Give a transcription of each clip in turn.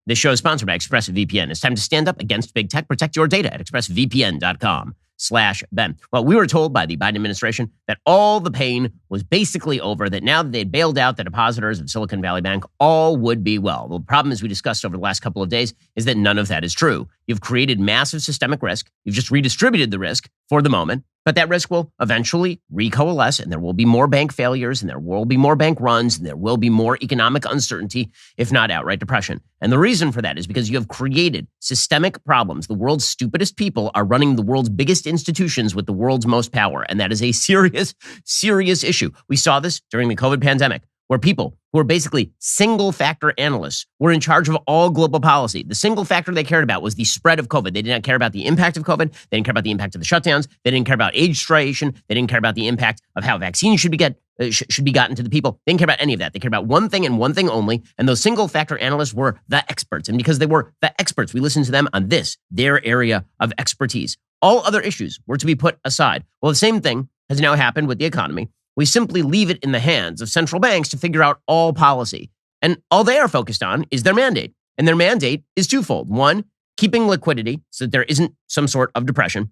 This show is sponsored by ExpressVPN. It's time to stand up against big tech. Protect your data at expressvpn.com/Ben. Well, we were told by the Biden administration that all the pain was basically over, that now that they'd bailed out the depositors of Silicon Valley Bank, all would be well. The problem, as we discussed over the last couple of days, is that none of that is true. You've created massive systemic risk. You've just redistributed the risk for the moment, but that risk will eventually recoalesce, and there will be more bank failures, and there will be more bank runs, and there will be more economic uncertainty, if not outright depression. And the reason for that is because you have created systemic problems. The world's stupidest people are running the world's biggest institutions with the world's most power, and that is a serious, serious issue. We saw this during the COVID pandemic, where people who are basically single-factor analysts were in charge of all global policy. The single factor they cared about was the spread of COVID. They did not care about the impact of COVID. They didn't care about the impact of the shutdowns. They didn't care about age striation. They didn't care about the impact of how vaccines should be gotten to the people. They didn't care about any of that. They cared about one thing and one thing only, and those single-factor analysts were the experts. And because they were the experts, we listened to them on this, their area of expertise. All other issues were to be put aside. Well, the same thing has now happened with the economy. We simply leave it in the hands of central banks to figure out all policy. And all they are focused on is their mandate. And their mandate is twofold. One, keeping liquidity so that there isn't some sort of depression.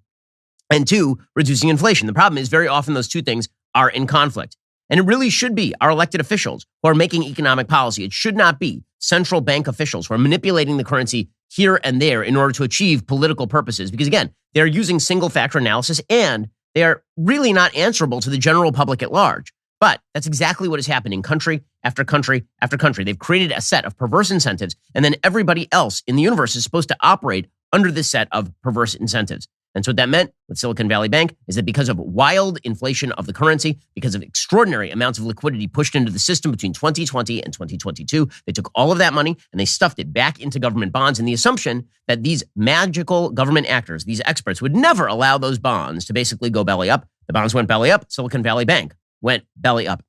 And two, reducing inflation. The problem is very often those two things are in conflict. And it really should be our elected officials who are making economic policy. It should not be central bank officials who are manipulating the currency here and there in order to achieve political purposes. Because again, they're using single factor analysis and they are really not answerable to the general public at large. But that's exactly what is happening country after country after country. They've created a set of perverse incentives, and then everybody else in the universe is supposed to operate under this set of perverse incentives. And so what that meant with Silicon Valley Bank is that because of wild inflation of the currency, because of extraordinary amounts of liquidity pushed into the system between 2020 and 2022, they took all of that money and they stuffed it back into government bonds in the assumption that these magical government actors, these experts, would never allow those bonds to basically go belly up. The bonds went belly up. Silicon Valley Bank went belly up.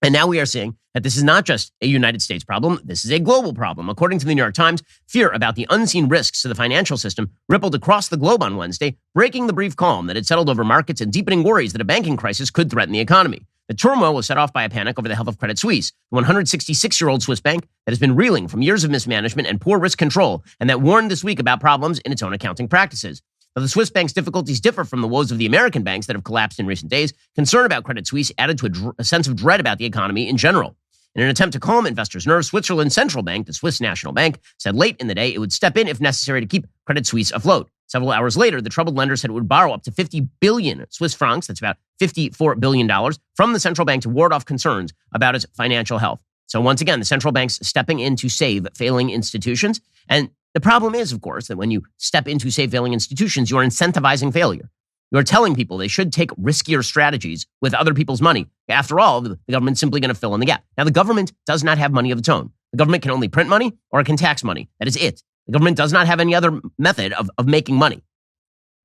And now we are seeing that this is not just a United States problem, this is a global problem. According to the New York Times, fear about the unseen risks to the financial system rippled across the globe on Wednesday, breaking the brief calm that had settled over markets and deepening worries that a banking crisis could threaten the economy. The turmoil was set off by a panic over the health of Credit Suisse, the 166-year-old Swiss bank that has been reeling from years of mismanagement and poor risk control, and that warned this week about problems in its own accounting practices. Now, the Swiss bank's difficulties differ from the woes of the American banks that have collapsed in recent days. Concern about Credit Suisse added to a sense of dread about the economy in general. In an attempt to calm investors' nerves, Switzerland's central bank, the Swiss National Bank, said late in the day it would step in if necessary to keep Credit Suisse afloat. Several hours later, the troubled lender said it would borrow up to 50 billion Swiss francs, that's about $54 billion, from the central bank to ward off concerns about its financial health. So once again, the central bank's stepping in to save failing institutions. And the problem is, of course, that when you step in to save failing institutions, you're incentivizing failure. You're telling people they should take riskier strategies with other people's money. After all, the government's simply going to fill in the gap. Now, the government does not have money of its own. The government can only print money or it can tax money. That is it. The government does not have any other method of making money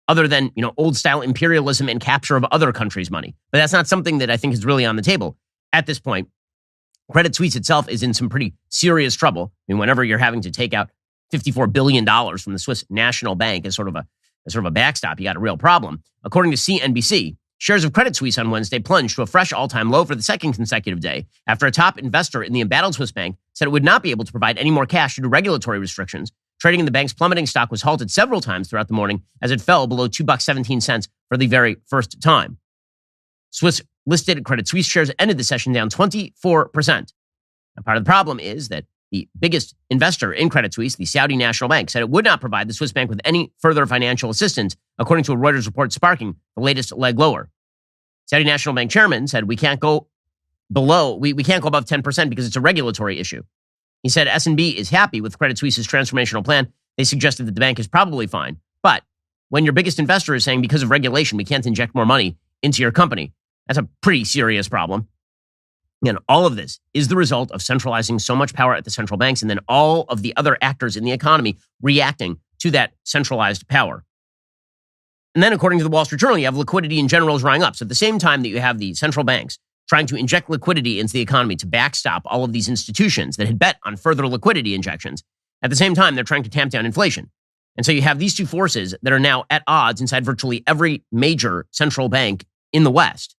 other than, old-style imperialism and capture of other countries' money. But that's not something that I think is really on the table at this point. Credit Suisse itself is in some pretty serious trouble. I mean, whenever you're having to take out $54 billion from the Swiss National Bank as sort of a backstop, you got a real problem. According to CNBC, shares of Credit Suisse on Wednesday plunged to a fresh all-time low for the second consecutive day after a top investor in the embattled Swiss bank said it would not be able to provide any more cash due to regulatory restrictions. Trading in the bank's plummeting stock was halted several times throughout the morning as it fell below $2.17 for the very first time. Swiss-listed Credit Suisse shares ended the session down 24%. Now, part of the problem is that the biggest investor in Credit Suisse, the Saudi National Bank, said it would not provide the Swiss bank with any further financial assistance, according to a Reuters report sparking the latest leg lower. Saudi National Bank chairman said we can't go above 10% because it's a regulatory issue. He said S&B is happy with Credit Suisse's transformational plan. They suggested that the bank is probably fine. But when your biggest investor is saying because of regulation, we can't inject more money into your company, that's a pretty serious problem. And all of this is the result of centralizing so much power at the central banks and then all of the other actors in the economy reacting to that centralized power. And then according to the Wall Street Journal, you have liquidity in general is drying up. So at the same time that you have the central banks trying to inject liquidity into the economy to backstop all of these institutions that had bet on further liquidity injections, at the same time, they're trying to tamp down inflation. And so you have these two forces that are now at odds inside virtually every major central bank in the West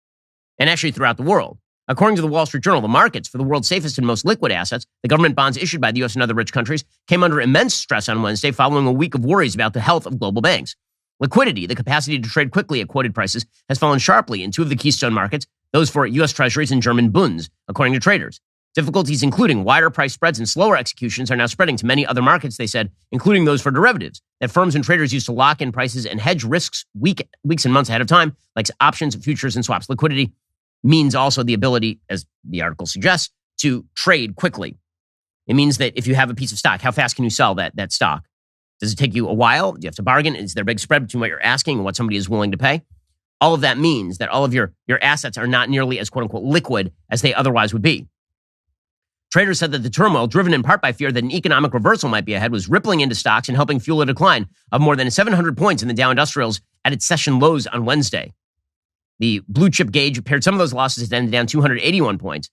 and actually throughout the world. According to the Wall Street Journal, the markets for the world's safest and most liquid assets, the government bonds issued by the U.S. and other rich countries, came under immense stress on Wednesday following a week of worries about the health of global banks. Liquidity, the capacity to trade quickly at quoted prices, has fallen sharply in two of the keystone markets, those for U.S. Treasuries and German bunds, according to traders. Difficulties including wider price spreads and slower executions are now spreading to many other markets, they said, including those for derivatives, that firms and traders use to lock in prices and hedge risks weeks and months ahead of time, like options, futures, and swaps. Liquidity means also the ability, as the article suggests, to trade quickly. It means that if you have a piece of stock, how fast can you sell that stock? Does it take you a while? Do you have to bargain? Is there a big spread between what you're asking and what somebody is willing to pay? All of that means that all of your assets are not nearly as quote-unquote liquid as they otherwise would be. Traders said that the turmoil, driven in part by fear that an economic reversal might be ahead, was rippling into stocks and helping fuel a decline of more than 700 points in the Dow Industrials at its session lows on Wednesday. The blue chip gauge paired some of those losses. It ended down 281 points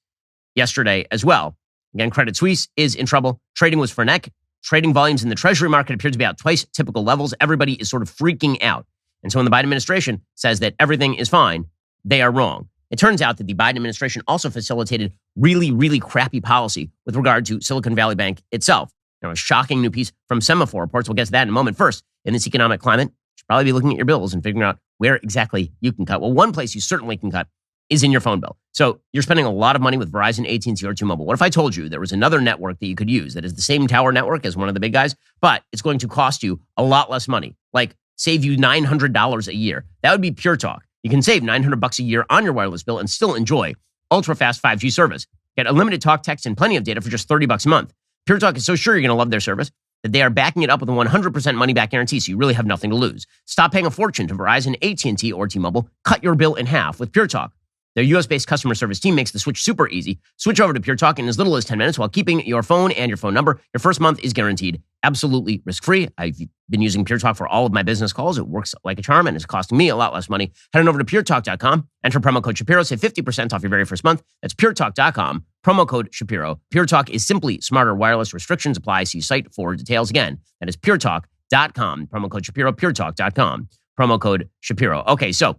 yesterday as well. Again, Credit Suisse is in trouble. Trading was frenetic. Trading volumes in the Treasury market appear to be at twice typical levels. Everybody is sort of freaking out. And so when the Biden administration says that everything is fine, they are wrong. It turns out that the Biden administration also facilitated really, really crappy policy with regard to Silicon Valley Bank itself. A shocking new piece from Semaphore Reports. We'll get to that in a moment. First, in this economic climate, you should probably be looking at your bills and figuring out where exactly you can cut. Well, one place you certainly can cut is in your phone bill. So you're spending a lot of money with Verizon, AT&T, or T-Mobile. What if I told you there was another network that you could use that is the same tower network as one of the big guys, but it's going to cost you a lot less money, like save you $900 a year? That would be Pure Talk. You can save $900 a year on your wireless bill and still enjoy ultra-fast 5G service. Get unlimited talk, text, and plenty of data for just $30 a month. Pure Talk is so sure you're going to love their service that they are backing it up with a 100% money-back guarantee, so you really have nothing to lose. Stop paying a fortune to Verizon, AT&T, or T-Mobile. Cut your bill in half with Pure Talk. Their U.S.-based customer service team makes the switch super easy. Switch over to Pure Talk in as little as 10 minutes while keeping your phone and your phone number. Your first month is guaranteed absolutely risk-free. I've been using Pure Talk for all of my business calls. It works like a charm and it's costing me a lot less money. Head on over to puretalk.com. Enter promo code Shapiro. Save 50% off your very first month. That's puretalk.com. Promo code Shapiro. Pure Talk is simply smarter wireless. Restrictions apply. See site for details. Again, that is puretalk.com. Promo code Shapiro. Puretalk.com. Promo code Shapiro. Okay, so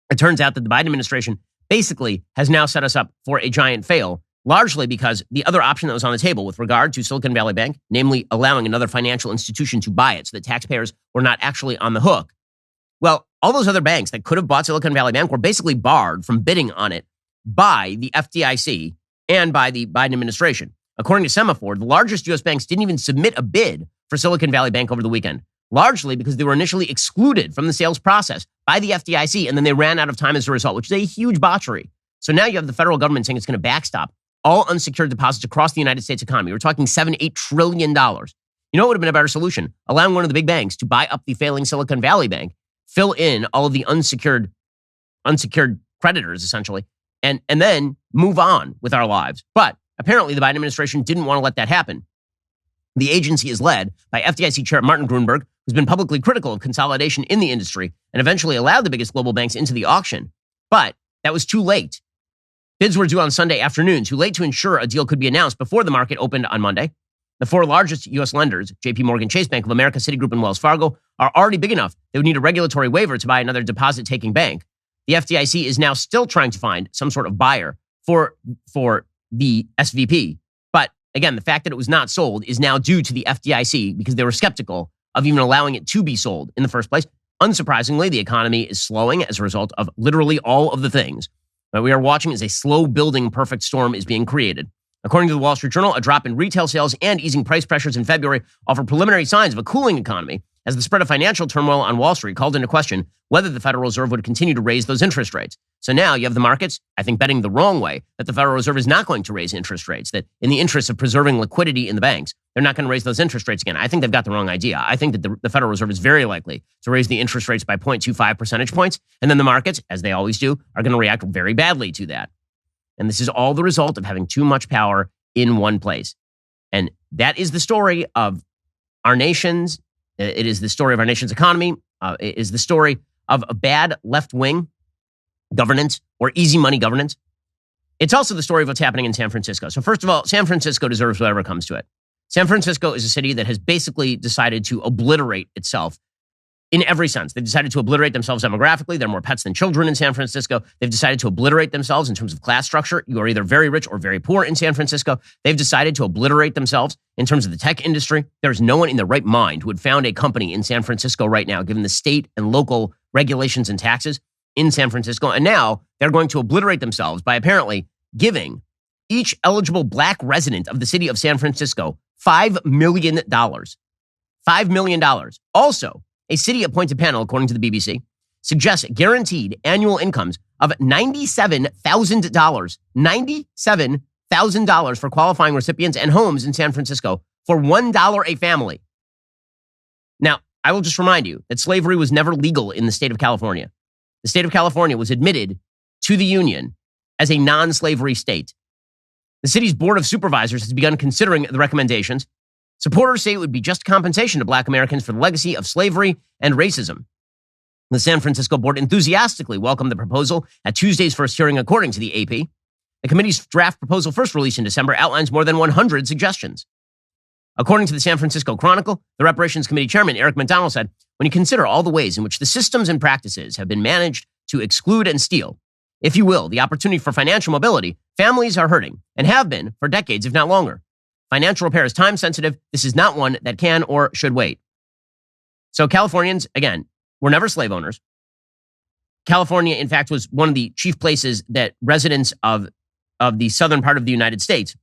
it turns out that the Biden administration basically has now set us up for a giant fail, largely because the other option that was on the table with regard to Silicon Valley Bank, namely allowing another financial institution to buy it so that taxpayers were not actually on the hook. Well, all those other banks that could have bought Silicon Valley Bank were basically barred from bidding on it by the FDIC and by the Biden administration. According to Semaphore, the largest U.S. banks didn't even submit a bid for Silicon Valley Bank over the weekend, largely because they were initially excluded from the sales process by the FDIC, and then they ran out of time as a result, which is a huge botchery. So now you have the federal government saying it's going to backstop all unsecured deposits across the United States economy. We're talking $7-8 trillion. You know what would have been a better solution? Allowing one of the big banks to buy up the failing Silicon Valley Bank, fill in all of the unsecured creditors, essentially, and then move on with our lives. But apparently the Biden administration didn't want to let that happen. The agency is led by FDIC Chair Martin Gruenberg, who's been publicly critical of consolidation in the industry and eventually allowed the biggest global banks into the auction. But that was too late. Bids were due on Sunday afternoon, too late to ensure a deal could be announced before the market opened on Monday. The four largest U.S. lenders, JP Morgan Chase, Bank of America, Citigroup, and Wells Fargo, are already big enough they would need a regulatory waiver to buy another deposit-taking bank. The FDIC is now still trying to find some sort of buyer for the SVP. But again, the fact that it was not sold is now due to the FDIC because they were skeptical of even allowing it to be sold in the first place. Unsurprisingly, the economy is slowing as a result of literally all of the things that we are watching as a slow-building perfect storm is being created. According to the Wall Street Journal, a drop in retail sales and easing price pressures in February offer preliminary signs of a cooling economy as the spread of financial turmoil on Wall Street called into question whether the Federal Reserve would continue to raise those interest rates. So now you have the markets, I think, betting the wrong way that the Federal Reserve is not going to raise interest rates, that in the interest of preserving liquidity in the banks, they're not going to raise those interest rates again. I think they've got the wrong idea. I think that the Federal Reserve is very likely to raise the interest rates by 0.25 percentage points, and then the markets, as they always do, are going to react very badly to that. And this is all the result of having too much power in one place. And that is the story of our nation's, it is the story of our nation's economy. It is the story of a bad left-wing governance or easy money governance. It's also the story of what's happening in San Francisco. So first of all, San Francisco deserves whatever comes to it. San Francisco is a city that has basically decided to obliterate itself in every sense. They've decided to obliterate themselves demographically. There are more pets than children in San Francisco. They've decided to obliterate themselves in terms of class structure. You are either very rich or very poor in San Francisco. They've decided to obliterate themselves in terms of the tech industry. There's no one in their right mind who would found a company in San Francisco right now, given the state and local regulations and taxes in San Francisco. And now they're going to obliterate themselves by apparently giving each eligible black resident of the city of San Francisco $5 million. $5 million. Also, a city-appointed panel, according to the BBC, suggests guaranteed annual incomes of $97,000. $97,000 for qualifying recipients and homes in San Francisco for $1 a family. Now, I will just remind you that slavery was never legal in the state of California. The state of California was admitted to the Union as a non-slavery state. The city's Board of Supervisors has begun considering the recommendations. Supporters say it would be just compensation to black Americans for the legacy of slavery and racism. The San Francisco board enthusiastically welcomed the proposal at Tuesday's first hearing, according to the AP. The committee's draft proposal, first released in December, outlines more than 100 suggestions. According to the San Francisco Chronicle, the Reparations Committee chairman, Eric McDonald, said, when you consider all the ways in which the systems and practices have been managed to exclude and steal, if you will, the opportunity for financial mobility, families are hurting and have been for decades, if not longer. Financial repair is time-sensitive. This is not one that can or should wait. So Californians, again, were never slave owners. California, in fact, was one of the chief places that residents of the southern part of the United States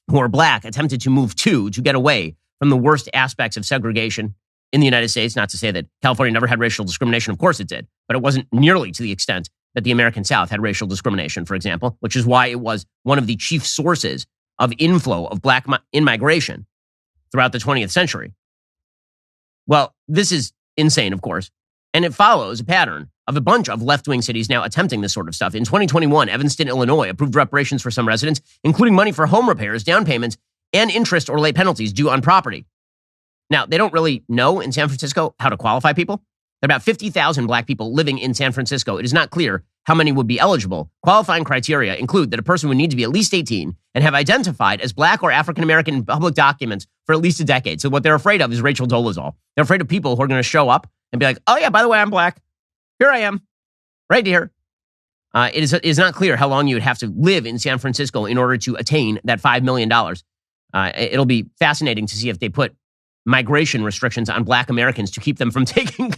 who are black attempted to move to get away from the worst aspects of segregation in the United States. Not to say that California never had racial discrimination. Of course it did. But it wasn't nearly to the extent that the American South had racial discrimination, for example, which is why it was one of the chief sources of inflow of black immigration throughout the 20th century. Well, this is insane, of course. And it follows a pattern of a bunch of left-wing cities now attempting this sort of stuff. In 2021, Evanston, Illinois approved reparations for some residents, including money for home repairs, down payments, and interest or late penalties due on property. Now, they don't really know in San Francisco how to qualify people. There are about 50,000 black people living in San Francisco. It is not clear how many would be eligible. Qualifying criteria include that a person would need to be at least 18 and have identified as black or African-American in public documents for at least a decade. So what they're afraid of is Rachel Dolezal. They're afraid of people who are going to show up and be like, oh yeah, by the way, I'm black. Here I am, right here. It is not clear how long you would have to live in San Francisco in order to attain that $5 million. It'll be fascinating to see if they put migration restrictions on black Americans to keep them from taking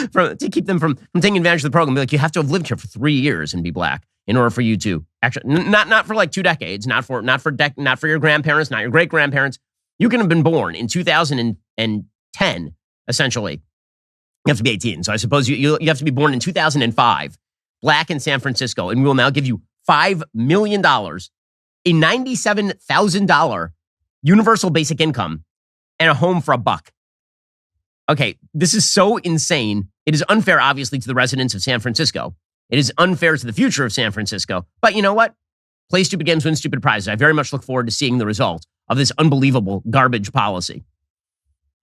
taking advantage of the program. Be like, you have to have lived here for 3 years and be black in order for you to actually not for like 2 decades, not for your grandparents, not your great grandparents. You can have been born in 2010, essentially. You have to be 18. So I suppose you have to be born in 2005, black in San Francisco, and we will now give you $5 million, a $97,000 universal basic income, and a home for $1. Okay, this is so insane. It is unfair, obviously, to the residents of San Francisco. It is unfair to the future of San Francisco. But you know what? Play stupid games, win stupid prizes. I very much look forward to seeing the result of this unbelievable garbage policy.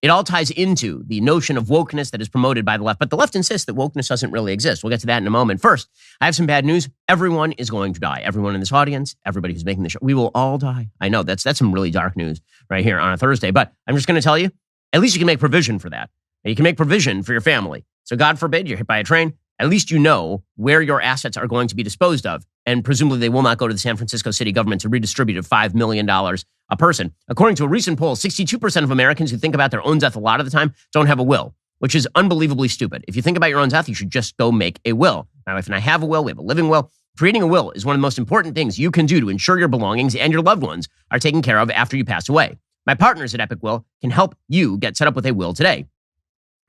It all ties into the notion of wokeness that is promoted by the left. But the left insists that wokeness doesn't really exist. We'll get to that in a moment. First, I have some bad news. Everyone is going to die. Everyone in this audience, everybody who's making the show, we will all die. I know that's some really dark news right here on a Thursday. But I'm just going to tell you, at least you can make provision for that. You can make provision for your family. So God forbid you're hit by a train. At least you know where your assets are going to be disposed of. And presumably they will not go to the San Francisco city government to redistribute $5 million a person. According to a recent poll, 62% of Americans who think about their own death a lot of the time don't have a will, which is unbelievably stupid. If you think about your own death, you should just go make a will. My wife and I have a will. We have a living will. Creating a will is one of the most important things you can do to ensure your belongings and your loved ones are taken care of after you pass away. My partners at Epic Will can help you get set up with a will today.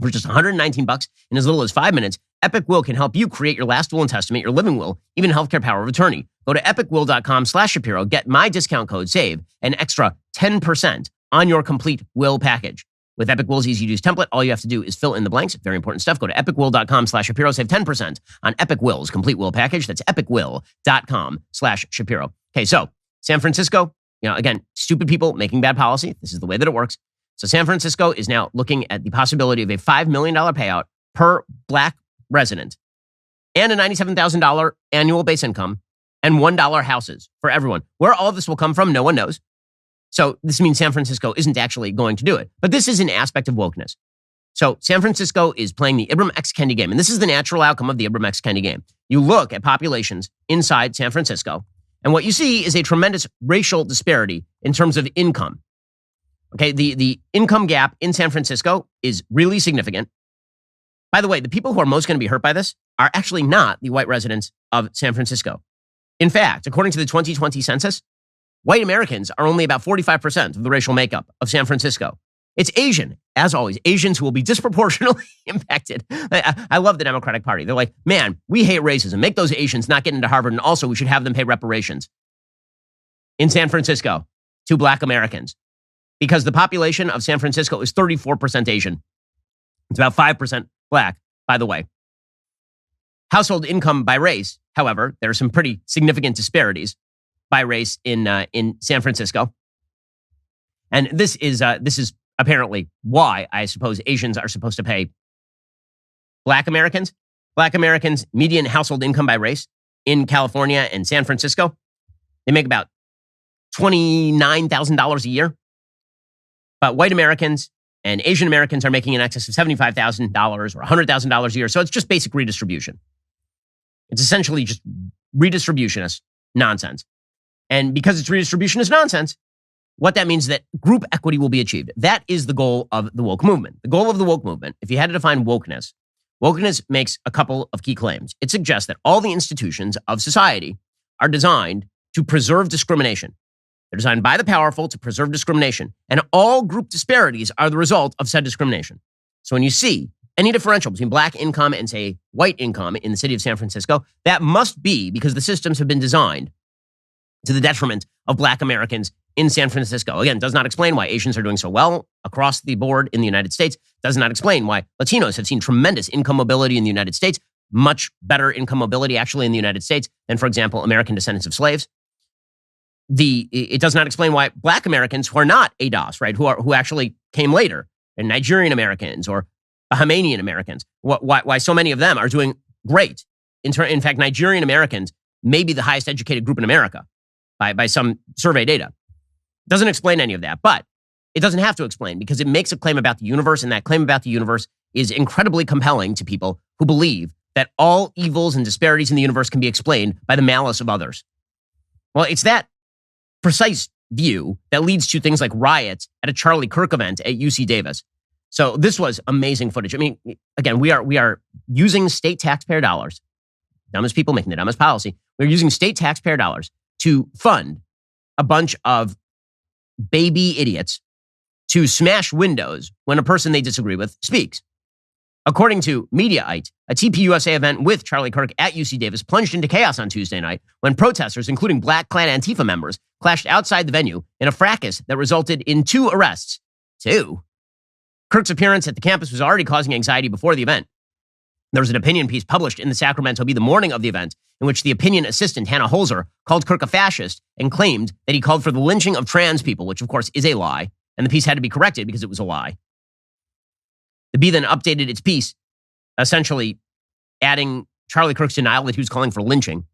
For just $119 in as little as 5 minutes, Epic Will can help you create your last will and testament, your living will, even healthcare power of attorney. Go to epicwill.com/Shapiro, get my discount code, save an extra 10% on your complete will package. With Epic Will's easy-to-use template, all you have to do is fill in the blanks. Very important stuff. Go to epicwill.com/Shapiro, save 10% on Epic Will's complete will package. That's epicwill.com/Shapiro. Okay, so San Francisco, again, stupid people making bad policy. This is the way that it works. So San Francisco is now looking at the possibility of a $5 million payout per black resident and a $97,000 annual base income and $1 houses for everyone. Where all of this will come from, no one knows. So this means San Francisco isn't actually going to do it. But this is an aspect of wokeness. So San Francisco is playing the Ibram X. Kendi game, and this is the natural outcome of the Ibram X. Kendi game. You look at populations inside San Francisco, and what you see is a tremendous racial disparity in terms of income. Okay, the income gap in San Francisco is really significant. By the way, the people who are most going to be hurt by this are actually not the white residents of San Francisco. In fact, according to the 2020 census, white Americans are only about 45% of the racial makeup of San Francisco. It's Asian, as always, Asians who will be disproportionately impacted. I love the Democratic Party. They're like, man, we hate racism. Make those Asians not get into Harvard, and also we should have them pay reparations in San Francisco to black Americans, because the population of San Francisco is 34% Asian. It's about 5% black, by the way. Household income by race, however, there are some pretty significant disparities by race in San Francisco. And this is apparently why I suppose Asians are supposed to pay black Americans. Black Americans' median household income by race in California and San Francisco, they make about $29,000 a year. But white Americans and Asian Americans are making in excess of $75,000 or $100,000 a year. So it's just basic redistribution. It's essentially just redistributionist nonsense. And because it's redistributionist nonsense, what that means is that group equity will be achieved. That is the goal of the woke movement. The goal of the woke movement, if you had to define wokeness, wokeness makes a couple of key claims. It suggests that all the institutions of society are designed to preserve discrimination. They're designed by the powerful to preserve discrimination. And all group disparities are the result of said discrimination. So when you see any differential between black income and, say, white income in the city of San Francisco, that must be because the systems have been designed to the detriment of black Americans in San Francisco. Again, does not explain why Asians are doing so well across the board in the United States. Does not explain why Latinos have seen tremendous income mobility in the United States, much better income mobility actually in the United States than, for example, American descendants of slaves. It does not explain why black Americans who are not ADOS, right, who actually came later, and Nigerian Americans or Bahamian Americans, why so many of them are doing great. In fact, Nigerian Americans may be the highest educated group in America by some survey data. Doesn't explain any of that, but it doesn't have to explain because it makes a claim about the universe, and that claim about the universe is incredibly compelling to people who believe that all evils and disparities in the universe can be explained by the malice of others. Well, it's that precise view that leads to things like riots at a Charlie Kirk event at UC Davis. So this was amazing footage. I mean, again, we are using state taxpayer dollars, dumbest people making the dumbest policy. We're using state taxpayer dollars to fund a bunch of baby idiots to smash windows when a person they disagree with speaks. According to Mediaite, a TPUSA event with Charlie Kirk at UC Davis plunged into chaos on Tuesday night when protesters, including Black Klan Antifa members, clashed outside the venue in a fracas that resulted in 2 arrests. 2? Kirk's appearance at the campus was already causing anxiety before the event. There was an opinion piece published in the Sacramento Bee the morning of the event in which the opinion assistant, Hannah Holzer, called Kirk a fascist and claimed that he called for the lynching of trans people, which of course is a lie, and the piece had to be corrected because it was a lie. The Bee then updated its piece, essentially adding Charlie Kirk's denial that he was calling for lynching.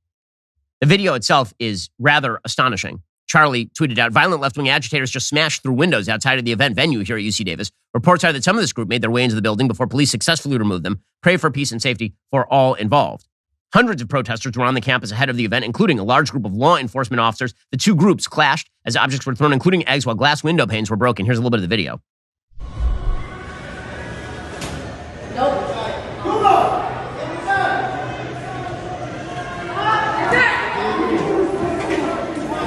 The video itself is rather astonishing. Charlie tweeted out, violent left-wing agitators just smashed through windows outside of the event venue here at UC Davis. Reports are that some of this group made their way into the building before police successfully removed them. Pray for peace and safety for all involved. Hundreds of protesters were on the campus ahead of the event, including a large group of law enforcement officers. The 2 groups clashed as objects were thrown, including eggs, while glass window panes were broken. Here's a little bit of the video.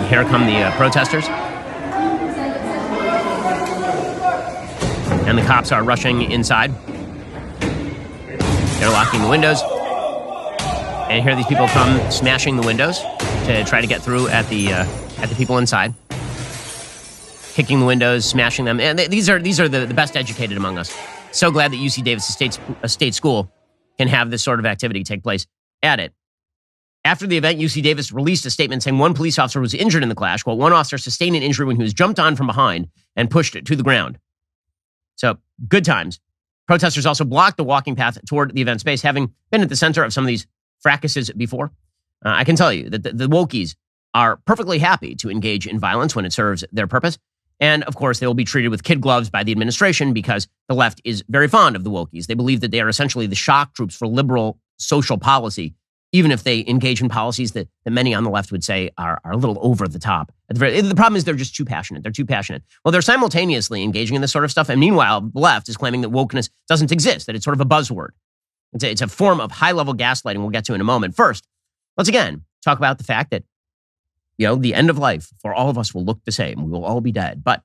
Here come the protesters. And the cops are rushing inside. They're locking the windows. And here these people come smashing the windows to try to get through at the people inside. Kicking the windows, smashing them. And these are the best educated among us. So glad that UC Davis, a state school, can have this sort of activity take place at it. After the event, UC Davis released a statement saying 1 police officer was injured in the clash, while 1 officer sustained an injury when he was jumped on from behind and pushed to the ground. So, good times. Protesters also blocked the walking path toward the event space, having been at the center of some of these fracases before. I can tell you that the wokies are perfectly happy to engage in violence when it serves their purpose. And of course, they will be treated with kid gloves by the administration because the left is very fond of the wokies. They believe that they are essentially the shock troops for liberal social policy, even if they engage in policies that many on the left would say are a little over the top. The problem is they're just too passionate. They're too passionate. Well, they're simultaneously engaging in this sort of stuff. And meanwhile, the left is claiming that wokeness doesn't exist, that it's sort of a buzzword. It's a form of high-level gaslighting we'll get to in a moment. First, let's again talk about the fact that, the end of life for all of us will look the same. We will all be dead. But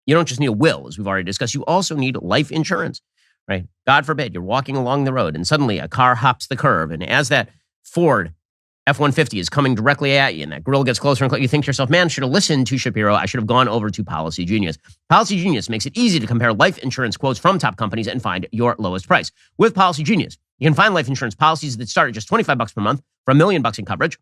you don't just need a will, as we've already discussed. You also need life insurance, right? God forbid, you're walking along the road and suddenly a car hops the curb. And as that Ford F-150 is coming directly at you and that grill gets closer and closer, you think to yourself, man, I should have listened to Shapiro. I should have gone over to Policy Genius. Policy Genius makes it easy to compare life insurance quotes from top companies and find your lowest price. With Policy Genius, you can find life insurance policies that start at just $25 per month for $1 million in coverage.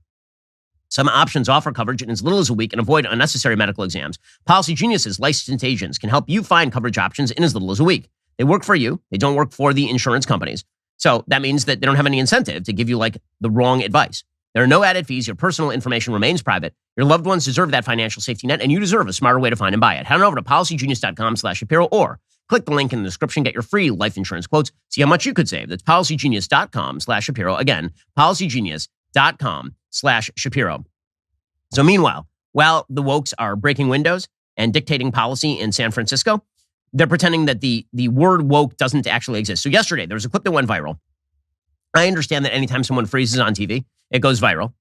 Some options offer coverage in as little as a week and avoid unnecessary medical exams. Policy Genius's licensed agents can help you find coverage options in as little as a week. They work for you. They don't work for the insurance companies. So that means that they don't have any incentive to give you the wrong advice. There are no added fees. Your personal information remains private. Your loved ones deserve that financial safety net, and you deserve a smarter way to find and buy it. Head on over to policygenius.com/Shapiro or click the link in the description. Get your free life insurance quotes. See how much you could save. That's policygenius.com/Shapiro. Again, policygenius.com/Shapiro. So meanwhile, while the wokes are breaking windows and dictating policy in San Francisco, they're pretending that the word woke doesn't actually exist. So yesterday, there was a clip that went viral. I understand that anytime someone freezes on TV, it goes viral.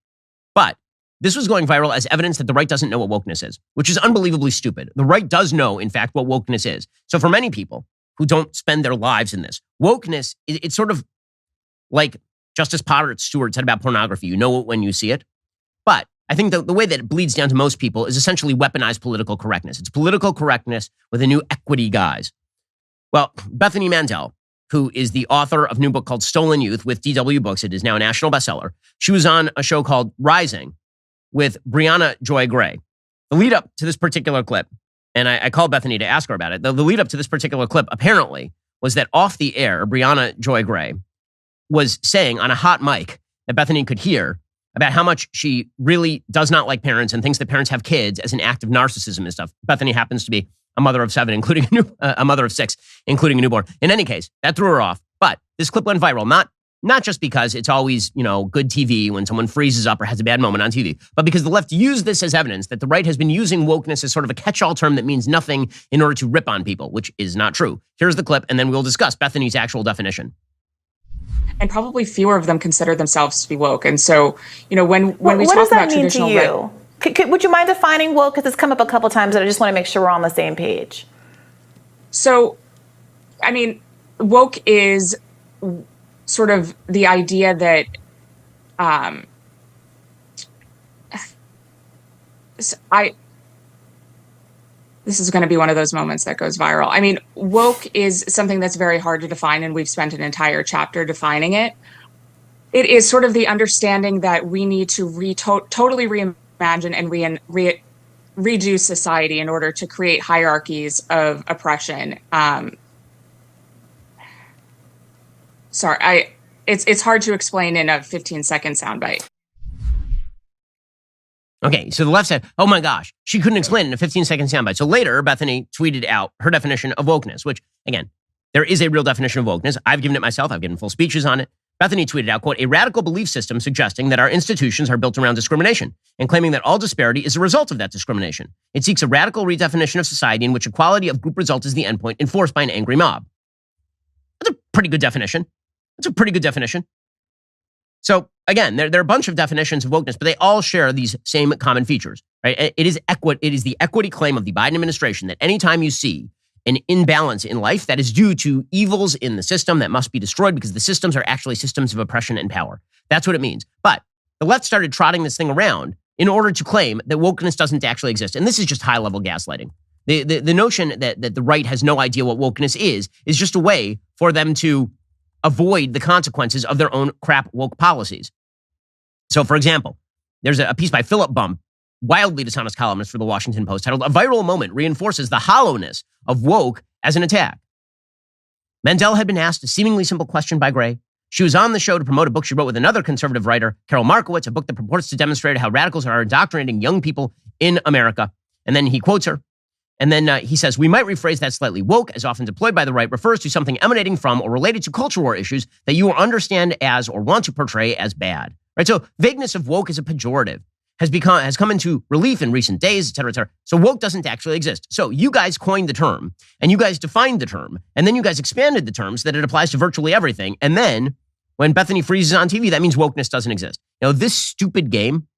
But this was going viral as evidence that the right doesn't know what wokeness is, which is unbelievably stupid. The right does know, in fact, what wokeness is. So for many people who don't spend their lives in this, wokeness, it's sort of like Justice Potter Stewart said about pornography. You know it when you see it. But I think the way that it bleeds down to most people is essentially weaponized political correctness. It's political correctness with a new equity guise. Well, Bethany Mandel, who is the author of a new book called Stolen Youth with DW Books, it is now a national bestseller. She was on a show called Rising with Brianna Joy Gray. The lead up to this particular clip, and I called Bethany to ask her about it, the lead up to this particular clip apparently was that off the air, Brianna Joy Gray was saying on a hot mic that Bethany could hear about how much she really does not like parents and thinks that parents have kids as an act of narcissism and stuff. Bethany happens to be a mother of 7, including a mother of 6, including a newborn. In any case, that threw her off. But this clip went viral, not just because it's always, good TV when someone freezes up or has a bad moment on TV, but because the left used this as evidence that the right has been using wokeness as sort of a catch-all term that means nothing in order to rip on people, which is not true. Here's the clip, and then we'll discuss Bethany's actual definition. And probably fewer of them consider themselves to be woke. And so, when we talk about traditional, what does that mean to you? Would you mind defining woke? Because it's come up a couple times, and I just want to make sure we're on the same page. So, woke is sort of the idea that this is going to be one of those moments that goes viral. Woke is something that's very hard to define, and we've spent an entire chapter defining it. It is sort of the understanding that we need to totally reimagine and redo society in order to create hierarchies of oppression. It's hard to explain in a 15-second soundbite. Okay, so the left said, oh my gosh, she couldn't explain it in a 15-second soundbite. So later, Bethany tweeted out her definition of wokeness, which, again, there is a real definition of wokeness. I've given it myself. I've given full speeches on it. Bethany tweeted out, quote, a radical belief system suggesting that our institutions are built around discrimination and claiming that all disparity is a result of that discrimination. It seeks a radical redefinition of society in which equality of group result is the endpoint enforced by an angry mob. That's a pretty good definition. So again, there are a bunch of definitions of wokeness, but they all share these same common features, right? It is the equity claim of the Biden administration that anytime you see an imbalance in life, that is due to evils in the system that must be destroyed because the systems are actually systems of oppression and power. That's what it means. But the left started trotting this thing around in order to claim that wokeness doesn't actually exist. And this is just high-level gaslighting. The notion that the right has no idea what wokeness is just a way for them to avoid the consequences of their own crap woke policies. So, for example, there's a piece by Philip Bump, wildly dishonest columnist for the Washington Post, titled "A Viral Moment Reinforces the Hollowness of Woke as an Attack." Mandel had been asked a seemingly simple question by Gray. She was on the show to promote a book she wrote with another conservative writer, Carol Markowitz, a book that purports to demonstrate how radicals are indoctrinating young people in America. And then he quotes her. And then he says, we might rephrase that slightly. Woke, as often deployed by the right, refers to something emanating from or related to culture war issues that you understand as or want to portray as bad. Right? So vagueness of woke is a pejorative, has come into relief in recent days, et cetera, et cetera. So woke doesn't actually exist. So you guys coined the term, and you guys defined the term, and then you guys expanded the term so that it applies to virtually everything. And then when Bethany freezes on TV, that means wokeness doesn't exist. Now, this stupid game,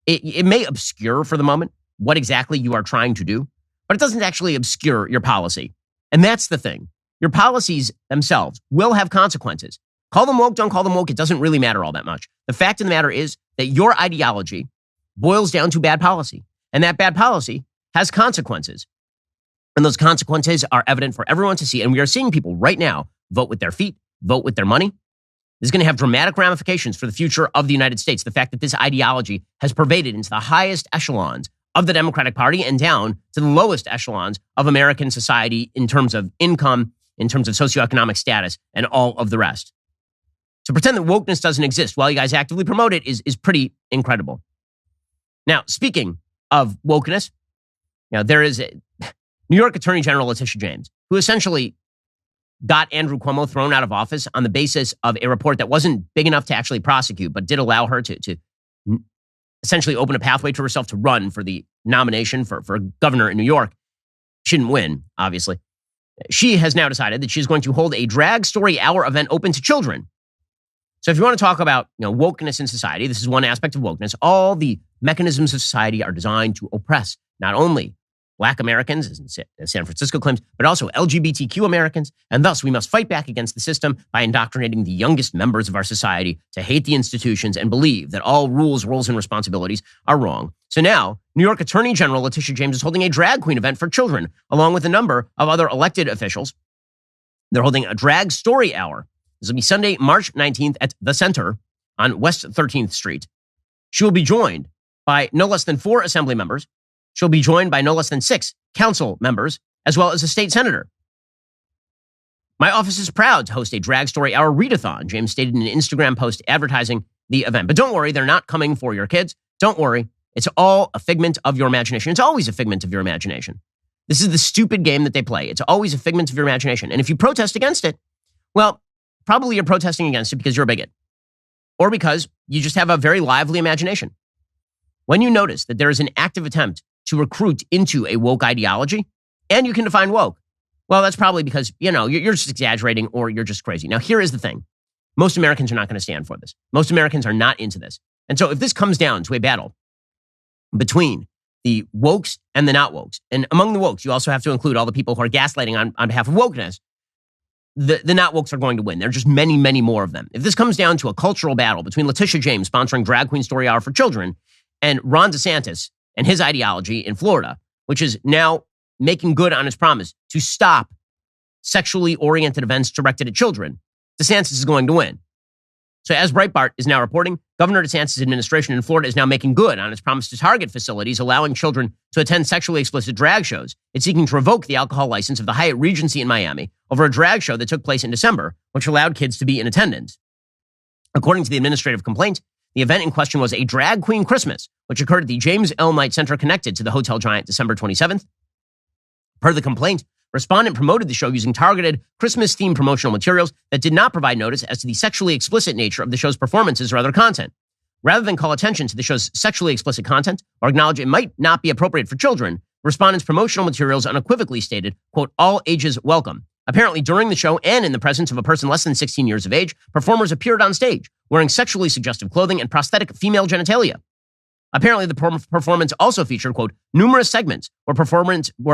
it may obscure for the moment what exactly you are trying to do, but it doesn't actually obscure your policy. And that's the thing. Your policies themselves will have consequences. Call them woke, don't call them woke. It doesn't really matter all that much. The fact of the matter is that your ideology boils down to bad policy. And that bad policy has consequences. And those consequences are evident for everyone to see. And we are seeing people right now vote with their feet, vote with their money. This is going to have dramatic ramifications for the future of the United States. The fact that this ideology has pervaded into the highest echelons of the Democratic Party and down to the lowest echelons of American society in terms of income, in terms of socioeconomic status, and all of the rest. To pretend that wokeness doesn't exist while you guys actively promote it is pretty incredible. Now, speaking of wokeness, there is New York Attorney General Letitia James, who essentially got Andrew Cuomo thrown out of office on the basis of a report that wasn't big enough to actually prosecute, but did allow her to essentially open a pathway to herself to run for the nomination for governor in New York. She didn't win, obviously. She has now decided that she's going to hold a drag story hour event open to children. So if you want to talk about wokeness in society, this is one aspect of wokeness. All the mechanisms of society are designed to oppress not only Black Americans, as San Francisco claims, but also LGBTQ Americans. And thus, we must fight back against the system by indoctrinating the youngest members of our society to hate the institutions and believe that all rules, roles, and responsibilities are wrong. So now, New York Attorney General Letitia James is holding a drag queen event for children, along with a number of other elected officials. They're holding a drag story hour. This will be Sunday, March 19th at The Center on West 13th Street. She will be joined by no less than 4 assembly members. She'll be joined by no less than 6 council members, as well as a state senator. My office is proud to host a drag story hour readathon, James stated in an Instagram post advertising the event. But don't worry, they're not coming for your kids. Don't worry. It's all a figment of your imagination. It's always a figment of your imagination. This is the stupid game that they play. It's always a figment of your imagination. And if you protest against it, well, probably you're protesting against it because you're a bigot or because you just have a very lively imagination. When you notice that there is an active attempt to recruit into a woke ideology, and you can define woke, well, that's probably because, you're just exaggerating or you're just crazy. Now, here is the thing. Most Americans are not going to stand for this. Most Americans are not into this. And so if this comes down to a battle between the wokes and the not wokes, and among the wokes, you also have to include all the people who are gaslighting on behalf of wokeness, the not wokes are going to win. There are just many, many more of them. If this comes down to a cultural battle between Letitia James sponsoring Drag Queen Story Hour for children and Ron DeSantis and his ideology in Florida, which is now making good on his promise to stop sexually oriented events directed at children, DeSantis is going to win. So as Breitbart is now reporting, Governor DeSantis' administration in Florida is now making good on its promise to target facilities allowing children to attend sexually explicit drag shows. It's seeking to revoke the alcohol license of the Hyatt Regency in Miami over a drag show that took place in December, which allowed kids to be in attendance. According to the administrative complaint, the event in question was a Drag Queen Christmas, which occurred at the James L. Knight Center connected to the Hotel Giant December 27th. Per the complaint, respondent promoted the show using targeted Christmas-themed promotional materials that did not provide notice as to the sexually explicit nature of the show's performances or other content. Rather than call attention to the show's sexually explicit content or acknowledge it might not be appropriate for children, respondent's promotional materials unequivocally stated, quote, all ages welcome. Apparently, during the show and in the presence of a person less than 16 years of age, performers appeared on stage wearing sexually suggestive clothing and prosthetic female genitalia. Apparently, the performance also featured, quote, numerous segments where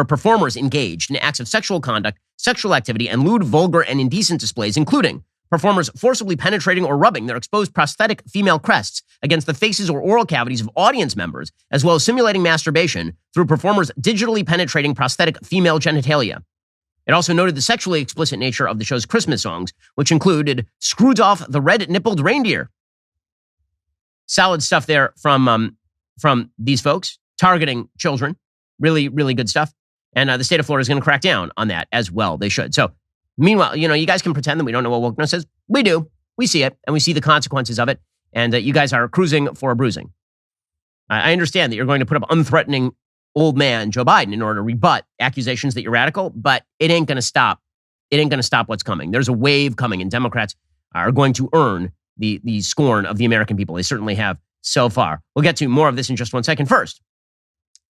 performers engaged in acts of sexual conduct, sexual activity, and lewd, vulgar, and indecent displays, including performers forcibly penetrating or rubbing their exposed prosthetic female crests against the faces or oral cavities of audience members, as well as simulating masturbation through performers digitally penetrating prosthetic female genitalia. It also noted the sexually explicit nature of the show's Christmas songs, which included Screwed-Off the Red-Nippled Reindeer. Solid stuff there from these folks, targeting children. Really, really good stuff. And the state of Florida is going to crack down on that as well. They should. So, meanwhile, you guys can pretend that we don't know what wokeness is. We do. We see it, and we see the consequences of it. And you guys are cruising for a bruising. I understand that you're going to put up unthreatening old man, Joe Biden, in order to rebut accusations that you're radical, but it ain't going to stop. It ain't going to stop what's coming. There's a wave coming, and Democrats are going to earn the scorn of the American people. They certainly have so far. We'll get to more of this in just one second. First,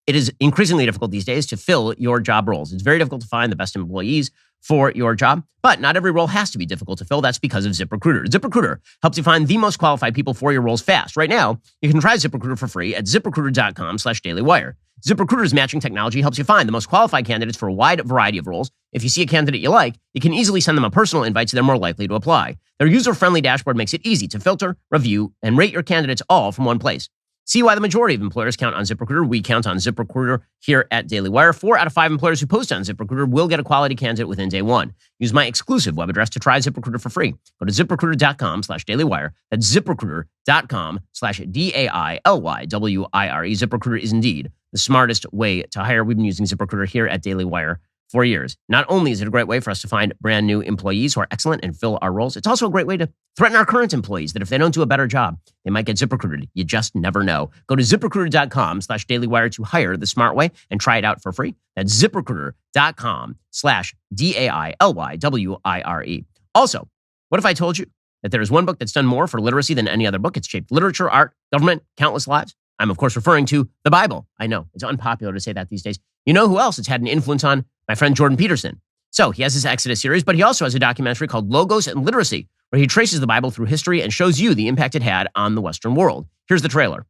it is increasingly difficult these days to fill your job roles. It's very difficult to find the best employees for your job, but not every role has to be difficult to fill. That's because of ZipRecruiter. ZipRecruiter helps you find the most qualified people for your roles fast. Right now, you can try ZipRecruiter for free at ZipRecruiter.com/DailyWire. ZipRecruiter's matching technology helps you find the most qualified candidates for a wide variety of roles. If you see a candidate you like, you can easily send them a personal invite so they're more likely to apply. Their user-friendly dashboard makes it easy to filter, review, and rate your candidates all from one place. See why the majority of employers count on ZipRecruiter. We count on ZipRecruiter here at DailyWire. 4 out of 5 employers who post on ZipRecruiter will get a quality candidate within day one. Use my exclusive web address to try ZipRecruiter for free. Go to ZipRecruiter.com/DailyWire. That's ZipRecruiter.com/DailyWire. ZipRecruiter is indeed the smartest way to hire. We've been using ZipRecruiter here at DailyWire for years. Not only is it a great way for us to find brand new employees who are excellent and fill our roles, it's also a great way to threaten our current employees that if they don't do a better job, they might get ZipRecruited. You just never know. Go to ZipRecruiter.com/DailyWire to hire the smart way and try it out for free. That's ZipRecruiter.com/DailyWire. Also, what if I told you that there is one book that's done more for literacy than any other book? It's shaped literature, art, government, countless lives. I'm, of course, referring to the Bible. I know, it's unpopular to say that these days. You know who else it's had an influence on? My friend Jordan Peterson. So he has his Exodus series, but he also has a documentary called Logos and Literacy, where he traces the Bible through history and shows you the impact it had on the Western world. Here's the trailer.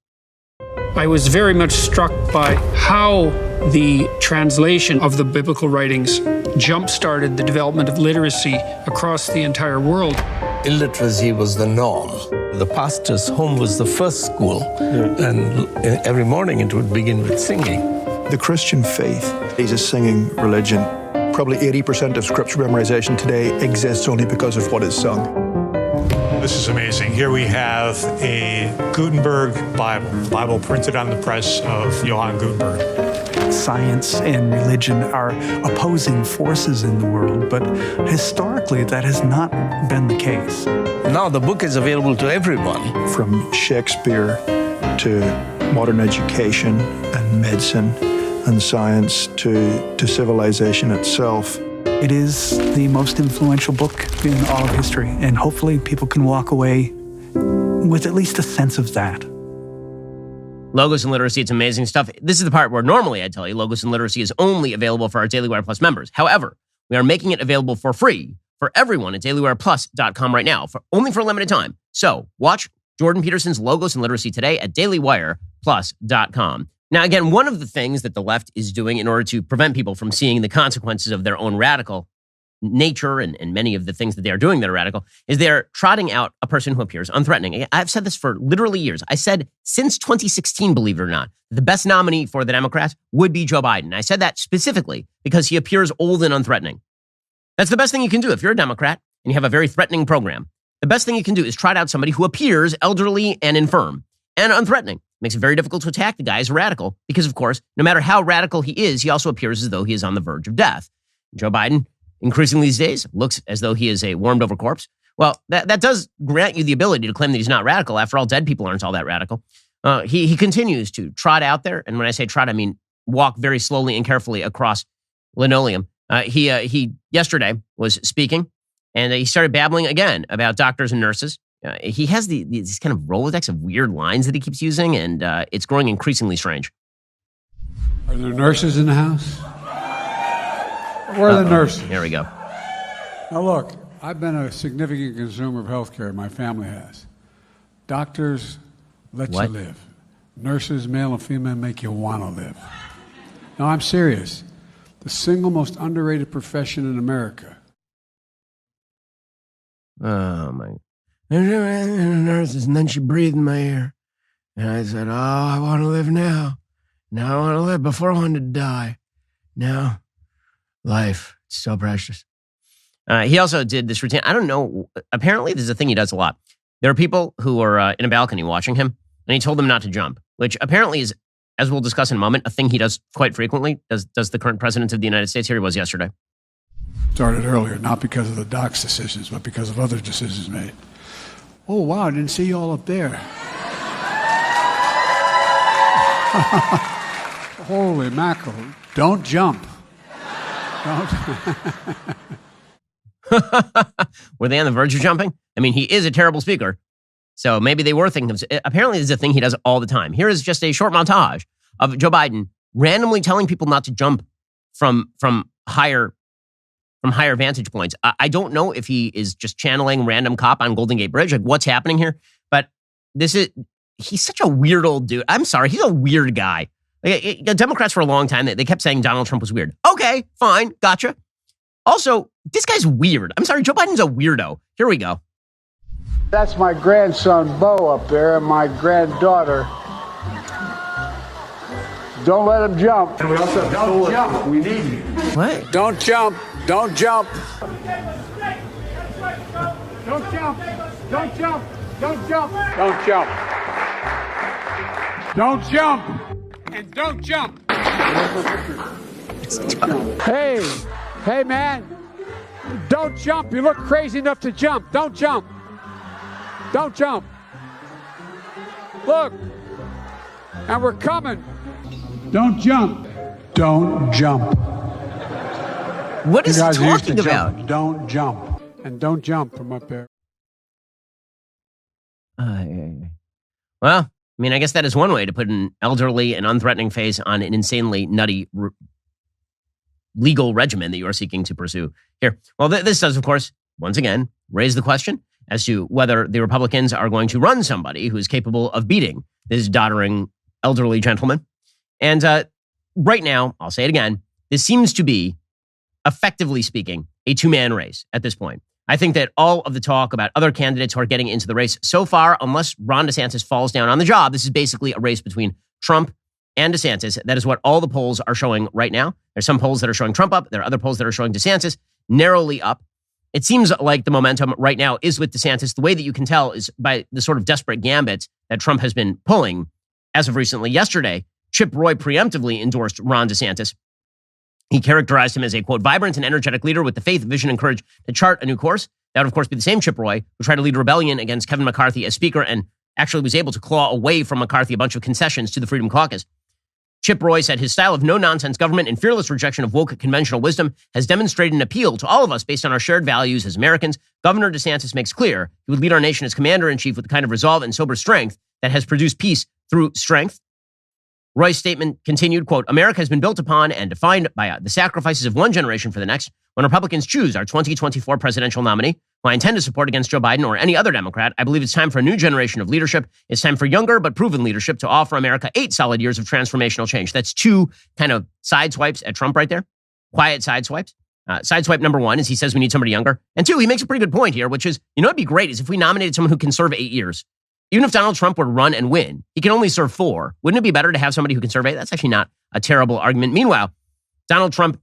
I was very much struck by how the translation of the biblical writings jump-started the development of literacy across the entire world. Illiteracy was the norm. The pastor's home was the first school, and every morning it would begin with singing. The Christian faith is a singing religion. Probably 80% of scripture memorization today exists only because of what is sung. This is amazing. Here we have a Gutenberg Bible printed on the press of Johann Gutenberg. Science and religion are opposing forces in the world, but historically that has not been the case. Now the book is available to everyone. From Shakespeare to modern education and medicine and science to civilization itself. It is the most influential book in all of history, and hopefully people can walk away with at least a sense of that. Logos and Literacy, it's amazing stuff. This is the part where normally I tell you Logos and Literacy is only available for our DailyWire Plus members. However, we are making it available for free for everyone at DailyWirePlus.com right now, only for a limited time. So watch Jordan Peterson's Logos and Literacy today at DailyWirePlus.com. Now, again, one of the things that the left is doing in order to prevent people from seeing the consequences of their own radical nature and many of the things that they are doing that are radical is they're trotting out a person who appears unthreatening. I've said this for literally years. I said since 2016, believe it or not, the best nominee for the Democrats would be Joe Biden. I said that specifically because he appears old and unthreatening. That's the best thing you can do if you're a Democrat and you have a very threatening program. The best thing you can do is trot out somebody who appears elderly and infirm and unthreatening. Makes it very difficult to attack the guy as a radical because, of course, no matter how radical he is, he also appears as though he is on the verge of death. Joe Biden, increasingly these days, looks as though he is a warmed-over corpse. Well, that does grant you the ability to claim that he's not radical. After all, dead people aren't all that radical. He continues to trot out there, and when I say trot, I mean walk very slowly and carefully across linoleum. He yesterday was speaking, and he started babbling again about doctors and nurses. He has these kind of Rolodex of weird lines that he keeps using, and it's growing increasingly strange. Are there nurses in the house? Where are the nurses? There we go. Now look, I've been a significant consumer of healthcare. My family has. Doctors let you live. Nurses, male and female, make you want to live. No, I'm serious. The single most underrated profession in America. Oh, my. Nurses, and then she breathed in my ear. And I said, oh, I want to live now. Now I want to live. Before I wanted to die. Now, life, it's so precious. He also did this routine. I don't know. Apparently, this is a thing he does a lot. There are people who are in a balcony watching him, and he told them not to jump, which apparently is, as we'll discuss in a moment, a thing he does quite frequently. Does the current president of the United States. Here he was yesterday. Started earlier, not because of the doc's decisions, but because of other decisions made. Oh, wow, I didn't see you all up there. Holy mackerel. Don't jump. Don't. Were they on the verge of jumping? I mean, he is a terrible speaker. So maybe they were thinking of, apparently this is a thing he does all the time. Here is just a short montage of Joe Biden randomly telling people not to jump from higher vantage points. I don't know if he is just channeling random cop on Golden Gate Bridge, like what's happening here. But he's such a weird old dude. I'm sorry, he's a weird guy. Like, Democrats for a long time, they kept saying Donald Trump was weird. Okay, fine, gotcha. Also, this guy's weird. I'm sorry, Joe Biden's a weirdo. Here we go. That's my grandson, Bo, up there, and my granddaughter. Don't let him jump. And we also have Don't jump. We need you. What? Don't jump. Don't jump. Don't jump. Don't jump. Don't jump. Don't jump. Don't jump. And don't jump. Hey, man. Don't jump. You look crazy enough to jump. Don't jump. Don't jump. Look. And we're coming. Don't jump. Don't jump. What is he talking about? Jump. Don't jump. And don't jump from up there. Well, I mean, I guess that is one way to put an elderly and unthreatening face on an insanely nutty legal regimen that you are seeking to pursue here. Well, this does, of course, once again, raise the question as to whether the Republicans are going to run somebody who is capable of beating this doddering elderly gentleman. And right now, I'll say it again, this seems to be, effectively speaking, a two-man race at this point. I think that all of the talk about other candidates who are getting into the race so far, unless Ron DeSantis falls down on the job, this is basically a race between Trump and DeSantis. That is what all the polls are showing right now. There's some polls that are showing Trump up. There are other polls that are showing DeSantis narrowly up. It seems like the momentum right now is with DeSantis. The way that you can tell is by the sort of desperate gambits that Trump has been pulling as of recently. Yesterday, Chip Roy preemptively endorsed Ron DeSantis. He characterized him as a, quote, vibrant and energetic leader with the faith, vision, and courage to chart a new course. That would, of course, be the same Chip Roy who tried to lead a rebellion against Kevin McCarthy as speaker and actually was able to claw away from McCarthy a bunch of concessions to the Freedom Caucus. Chip Roy said his style of no-nonsense government and fearless rejection of woke conventional wisdom has demonstrated an appeal to all of us based on our shared values as Americans. Governor DeSantis makes clear he would lead our nation as commander-in-chief with the kind of resolve and sober strength that has produced peace through strength. Roy's statement continued, quote, America has been built upon and defined by the sacrifices of one generation for the next. When Republicans choose our 2024 presidential nominee, who I intend to support against Joe Biden or any other Democrat, I believe it's time for a new generation of leadership. It's time for younger but proven leadership to offer America 8 solid years of transformational change. That's 2 kind of side swipes at Trump right there. Quiet side swipes. Side swipe number 1 is he says we need somebody younger. And 2, he makes a pretty good point here, which is, you know, it'd be great is if we nominated someone who can serve 8 years. Even if Donald Trump were to run and win, he can only serve 4. Wouldn't it be better to have somebody who can serve 8? That's actually not a terrible argument. Meanwhile, Donald Trump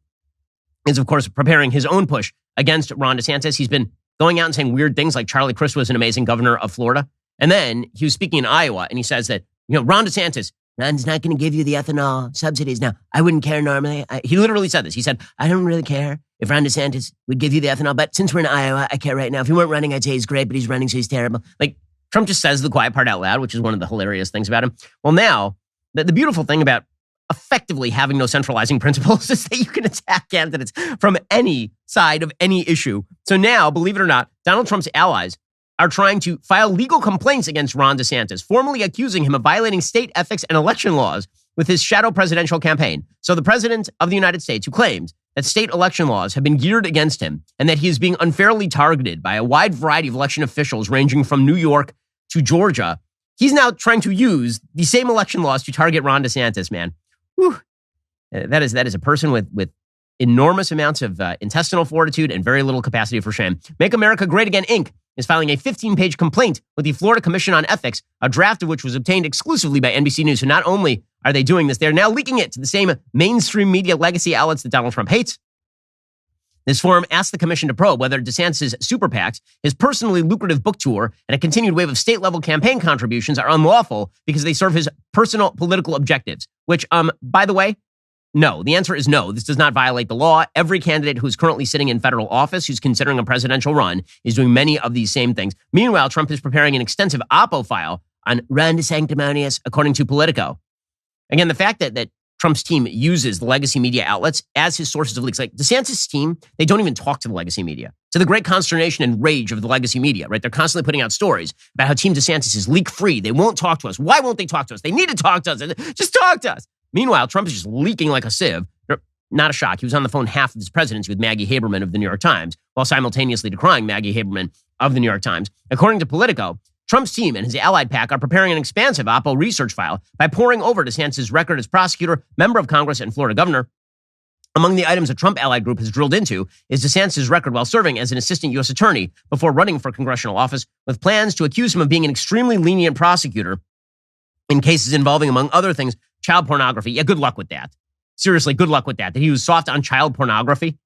is, of course, preparing his own push against Ron DeSantis. He's been going out and saying weird things like Charlie Kirk was an amazing governor of Florida. And then he was speaking in Iowa and he says that, you know, Ron DeSantis, Ron's not going to give you the ethanol subsidies. Now, I wouldn't care normally. He literally said this. He said, I don't really care if Ron DeSantis would give you the ethanol, but since we're in Iowa, I care right now. If he weren't running, I'd say he's great, but he's running, so he's terrible. Like, Trump just says the quiet part out loud, which is one of the hilarious things about him. Well, now, the beautiful thing about effectively having no centralizing principles is that you can attack candidates from any side of any issue. So now, believe it or not, Donald Trump's allies are trying to file legal complaints against Ron DeSantis, formally accusing him of violating state ethics and election laws with his shadow presidential campaign. So the president of the United States, who claims that state election laws have been geared against him and that he is being unfairly targeted by a wide variety of election officials ranging from New York to Georgia, he's now trying to use the same election laws to target Ron DeSantis, man. Whew. That is a person with enormous amounts of intestinal fortitude and very little capacity for shame. Make America Great Again, Inc. is filing a 15-page complaint with the Florida Commission on Ethics, a draft of which was obtained exclusively by NBC News. So not only are they doing this, they're now leaking it to the same mainstream media legacy outlets that Donald Trump hates. This forum asked the commission to probe whether DeSantis' super PACs, his personally lucrative book tour, and a continued wave of state-level campaign contributions are unlawful because they serve his personal political objectives, which, by the way, no. The answer is no. This does not violate the law. Every candidate who is currently sitting in federal office who's considering a presidential run is doing many of these same things. Meanwhile, Trump is preparing an extensive oppo file on Ron DeSanctimonious, according to Politico. Again, the fact that Trump's team uses the legacy media outlets as his sources of leaks. Like DeSantis' team, they don't even talk to the legacy media. To the great consternation and rage of the legacy media, right? They're constantly putting out stories about how Team DeSantis is leak-free. They won't talk to us. Why won't they talk to us? They need to talk to us. Just talk to us. Meanwhile, Trump is just leaking like a sieve. Not a shock. He was on the phone half of his presidency with Maggie Haberman of the New York Times, while simultaneously decrying Maggie Haberman of the New York Times. According to Politico, Trump's team and his allied pack are preparing an expansive Oppo research file by poring over DeSantis' record as prosecutor, member of Congress, and Florida governor. Among the items a Trump allied group has drilled into is DeSantis' record while serving as an assistant U.S. attorney before running for congressional office, with plans to accuse him of being an extremely lenient prosecutor in cases involving, among other things, child pornography. Yeah, good luck with that. Seriously, good luck with that. That he was soft on child pornography?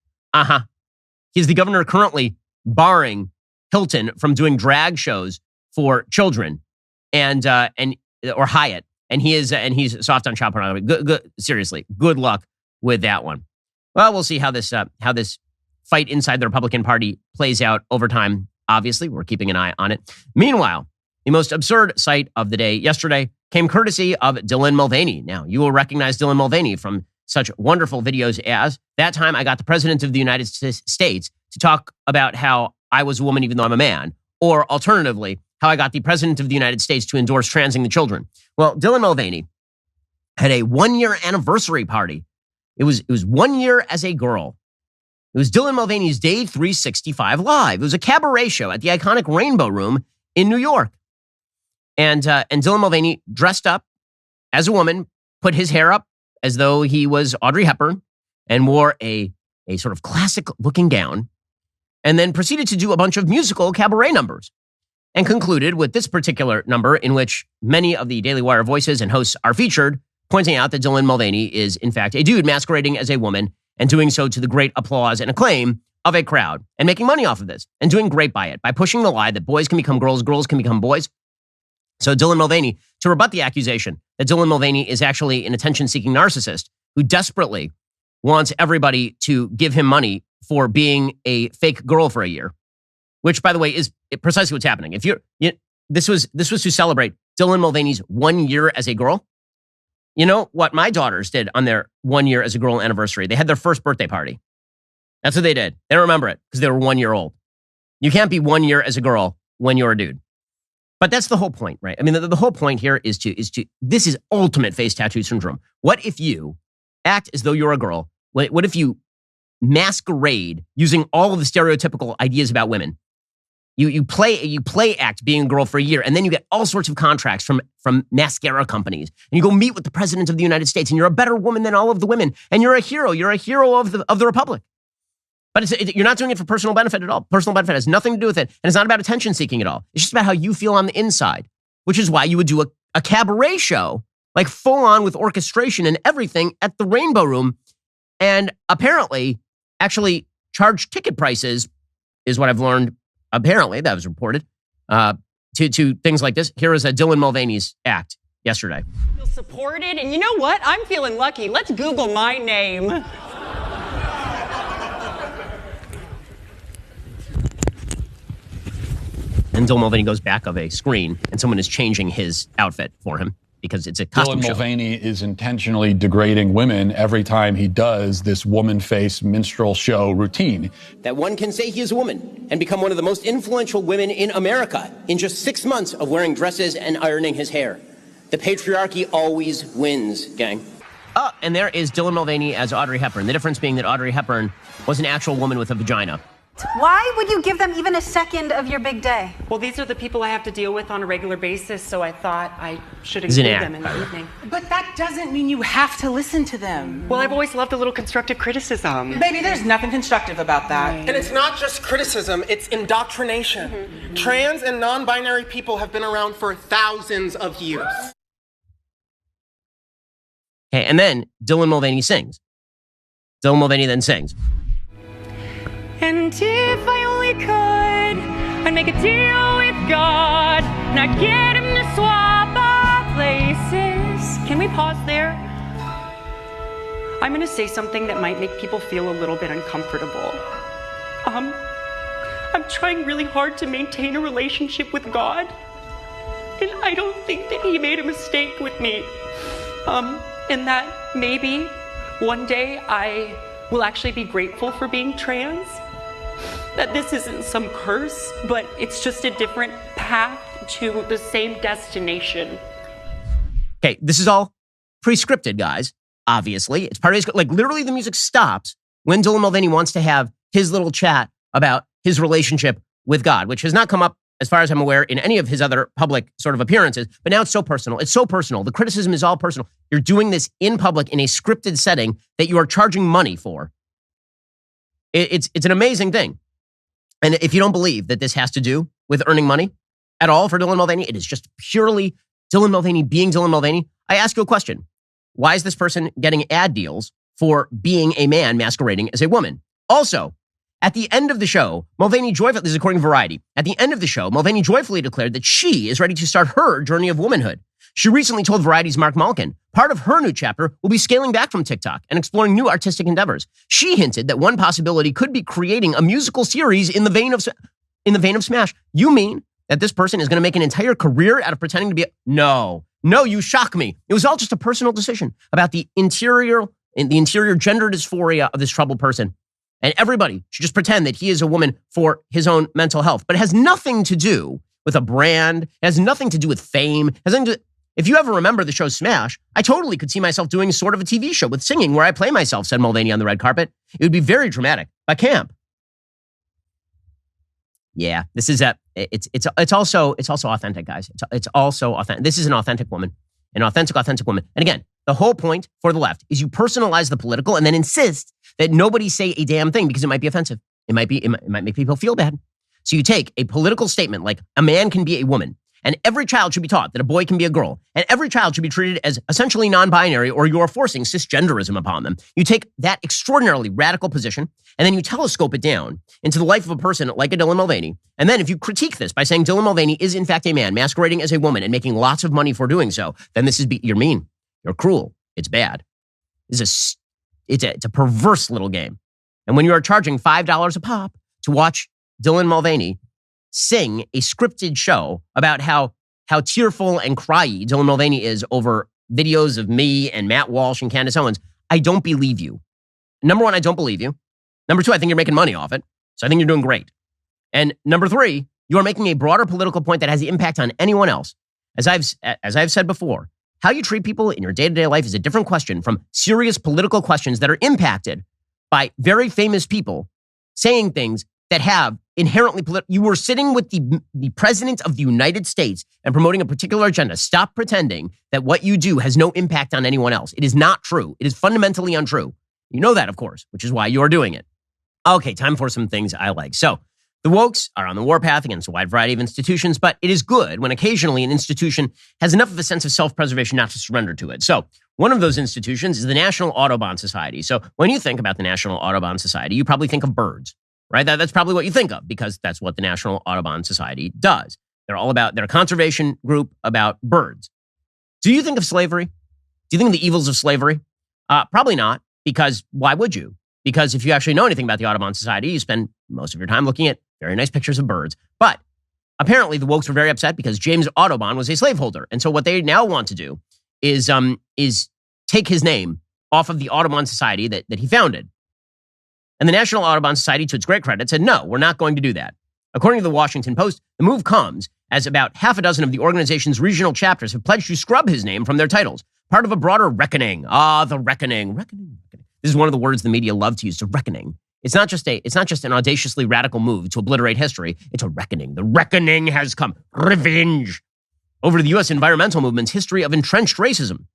He's the governor currently barring Hilton from doing drag shows for children or Hyatt. And he's soft on child pornography. Seriously, good luck with that one. Well, we'll see how this fight inside the Republican Party plays out over time. Obviously, we're keeping an eye on it. Meanwhile, the most absurd sight of the day yesterday came courtesy of Dylan Mulvaney. Now, you will recognize Dylan Mulvaney from such wonderful videos as that time I got the President of the United States to talk about how I was a woman even though I'm a man, or alternatively, how I got the President of the United States to endorse transing the children. Well, Dylan Mulvaney had a 1-year anniversary party. It was 1 year as a girl. It was Dylan Mulvaney's Day 365 Live. It was a cabaret show at the iconic Rainbow Room in New York. And Dylan Mulvaney dressed up as a woman, put his hair up as though he was Audrey Hepburn, and wore a sort of classic-looking gown, and then proceeded to do a bunch of musical cabaret numbers, and concluded with this particular number in which many of the Daily Wire voices and hosts are featured, pointing out that Dylan Mulvaney is, in fact, a dude masquerading as a woman and doing so to the great applause and acclaim of a crowd, and making money off of this, and doing great by it, by pushing the lie that boys can become girls, girls can become boys. So Dylan Mulvaney, to rebut the accusation that Dylan Mulvaney is actually an attention-seeking narcissist who desperately wants everybody to give him money for being a fake girl for a year, which, by the way, is precisely what's happening. This was to celebrate Dylan Mulvaney's 1 year as a girl. You know what my daughters did on their 1 year as a girl anniversary? They had their first birthday party. That's what they did. They don't remember it because they were 1 year old. You can't be 1 year as a girl when you're a dude. But that's the whole point, right? I mean, the whole point here is this is ultimate face tattoo syndrome. What if you act as though you're a girl? What if you masquerade using all of the stereotypical ideas about women? You play act being a girl for a year, and then you get all sorts of contracts from mascara companies, and you go meet with the President of the United States, and you're a better woman than all of the women, and you're a hero. You're a hero of the Republic. But you're not doing it for personal benefit at all. Personal benefit has nothing to do with it. And it's not about attention seeking at all. It's just about how you feel on the inside, which is why you would do a cabaret show, like full on with orchestration and everything at the Rainbow Room. And apparently actually charge ticket prices is what I've learned. Apparently that was reported to things like this. Here is a Dylan Mulvaney's act yesterday. Feel supported. And you know what? I'm feeling lucky. Let's Google my name. And Dylan Mulvaney goes back of a screen, and someone is changing his outfit for him because it's a costume Dylan show. Mulvaney is intentionally degrading women every time he does this woman face minstrel show routine. That one can say he is a woman and become one of the most influential women in America in just 6 months of wearing dresses and ironing his hair. The patriarchy always wins, gang. Oh, and there is Dylan Mulvaney as Audrey Hepburn. The difference being that Audrey Hepburn was an actual woman with a vagina. Why would you give them even a second of your big day? Well, these are the people I have to deal with on a regular basis, so I thought I should include them in the evening. But that doesn't mean you have to listen to them. Well, I've always loved a little constructive criticism. Baby, there's nothing constructive about that. And it's not just criticism, it's indoctrination. Mm-hmm. Trans and non-binary people have been around for thousands of years. Okay, and then Dylan Mulvaney sings. Dylan Mulvaney then sings. And if I only could, I'd make a deal with God, not get him to swap our places. Can we pause there? I'm going to say something that might make people feel a little bit uncomfortable. I'm trying really hard to maintain a relationship with God, and I don't think that he made a mistake with me. And that maybe one day I will actually be grateful for being trans. That this isn't some curse, but it's just a different path to the same destination. Okay, this is all pre-scripted, guys. Obviously, it's part of his, like, literally the music stops when Dylan Mulvaney wants to have his little chat about his relationship with God, which has not come up, as far as I'm aware, in any of his other public sort of appearances. But now it's so personal. It's so personal. The criticism is all personal. You're doing this in public in a scripted setting that you are charging money for. It's an amazing thing. And if you don't believe that this has to do with earning money at all for Dylan Mulvaney, it is just purely Dylan Mulvaney being Dylan Mulvaney. I ask you a question. Why is this person getting ad deals for being a man masquerading as a woman? Also, at the end of the show, Mulvaney joyfully, this is according to Variety, at the end of the show, Mulvaney joyfully declared that she is ready to start her journey of womanhood. She recently told Variety's Mark Malkin part of her new chapter will be scaling back from TikTok and exploring new artistic endeavors. She hinted that one possibility could be creating a musical series in the vein of Smash. You mean that this person is going to make an entire career out of pretending to be No, you shock me. It was all just a personal decision about the interior gender dysphoria of this troubled person. And everybody should just pretend that he is a woman for his own mental health. But it has nothing to do with a brand. It has nothing to do with fame. It has nothing to do. If you ever remember the show Smash, I totally could see myself doing sort of a TV show with singing where I play myself, said Mulvaney on the red carpet. It would be very dramatic, but camp. Yeah, this is it's also authentic, guys. It's also authentic. This is an authentic woman, an authentic woman. And again, the whole point for the left is you personalize the political and then insist that nobody say a damn thing because it might be offensive. It might make people feel bad. So you take a political statement like a man can be a woman, and every child should be taught that a boy can be a girl, and every child should be treated as essentially non-binary, or you're forcing cisgenderism upon them. You take that extraordinarily radical position, and then you telescope it down into the life of a person like a Dylan Mulvaney. And then if you critique this by saying Dylan Mulvaney is in fact a man masquerading as a woman and making lots of money for doing so, then you're mean, you're cruel, it's bad. It's a perverse little game. And when you are charging $5 a pop to watch Dylan Mulvaney sing a scripted show about how tearful and cryy Dylan Mulvaney is over videos of me and Matt Walsh and Candace Owens, I don't believe you. Number one, I don't believe you. Number two, I think you're making money off it. So I think you're doing great. And number three, you are making a broader political point that has the impact on anyone else. As I've said before, how you treat people in your day-to-day life is a different question from serious political questions that are impacted by very famous people saying things that have inherently political. You were sitting with the president of the United States and promoting a particular agenda. Stop pretending that what you do has no impact on anyone else. It is not true. It is fundamentally untrue. You know that, of course, which is why you're doing it. Okay, time for some things I like. So the wokes are on the warpath against a wide variety of institutions, but it is good when occasionally an institution has enough of a sense of self-preservation not to surrender to it. So one of those institutions is the National Audubon Society. So when you think about the National Audubon Society, you probably think of birds. Right? That's probably what you think of because that's what the National Audubon Society does. They're a conservation group about birds. Do you think of slavery? Do you think of the evils of slavery? Probably not, because why would you? Because if you actually know anything about the Audubon Society, you spend most of your time looking at very nice pictures of birds. But apparently the wokes were very upset because James Audubon was a slaveholder. And so what they now want to do is take his name off of the Audubon Society that he founded. And the National Audubon Society, to its great credit, said, no, we're not going to do that. According to the Washington Post, the move comes as about half a dozen of the organization's regional chapters have pledged to scrub his name from their titles, part of a broader reckoning. The reckoning. This is one of the words the media love to use, the reckoning. It's not just an audaciously radical move to obliterate history. It's a reckoning. The reckoning has come. Revenge over the U.S. environmental movement's history of entrenched racism.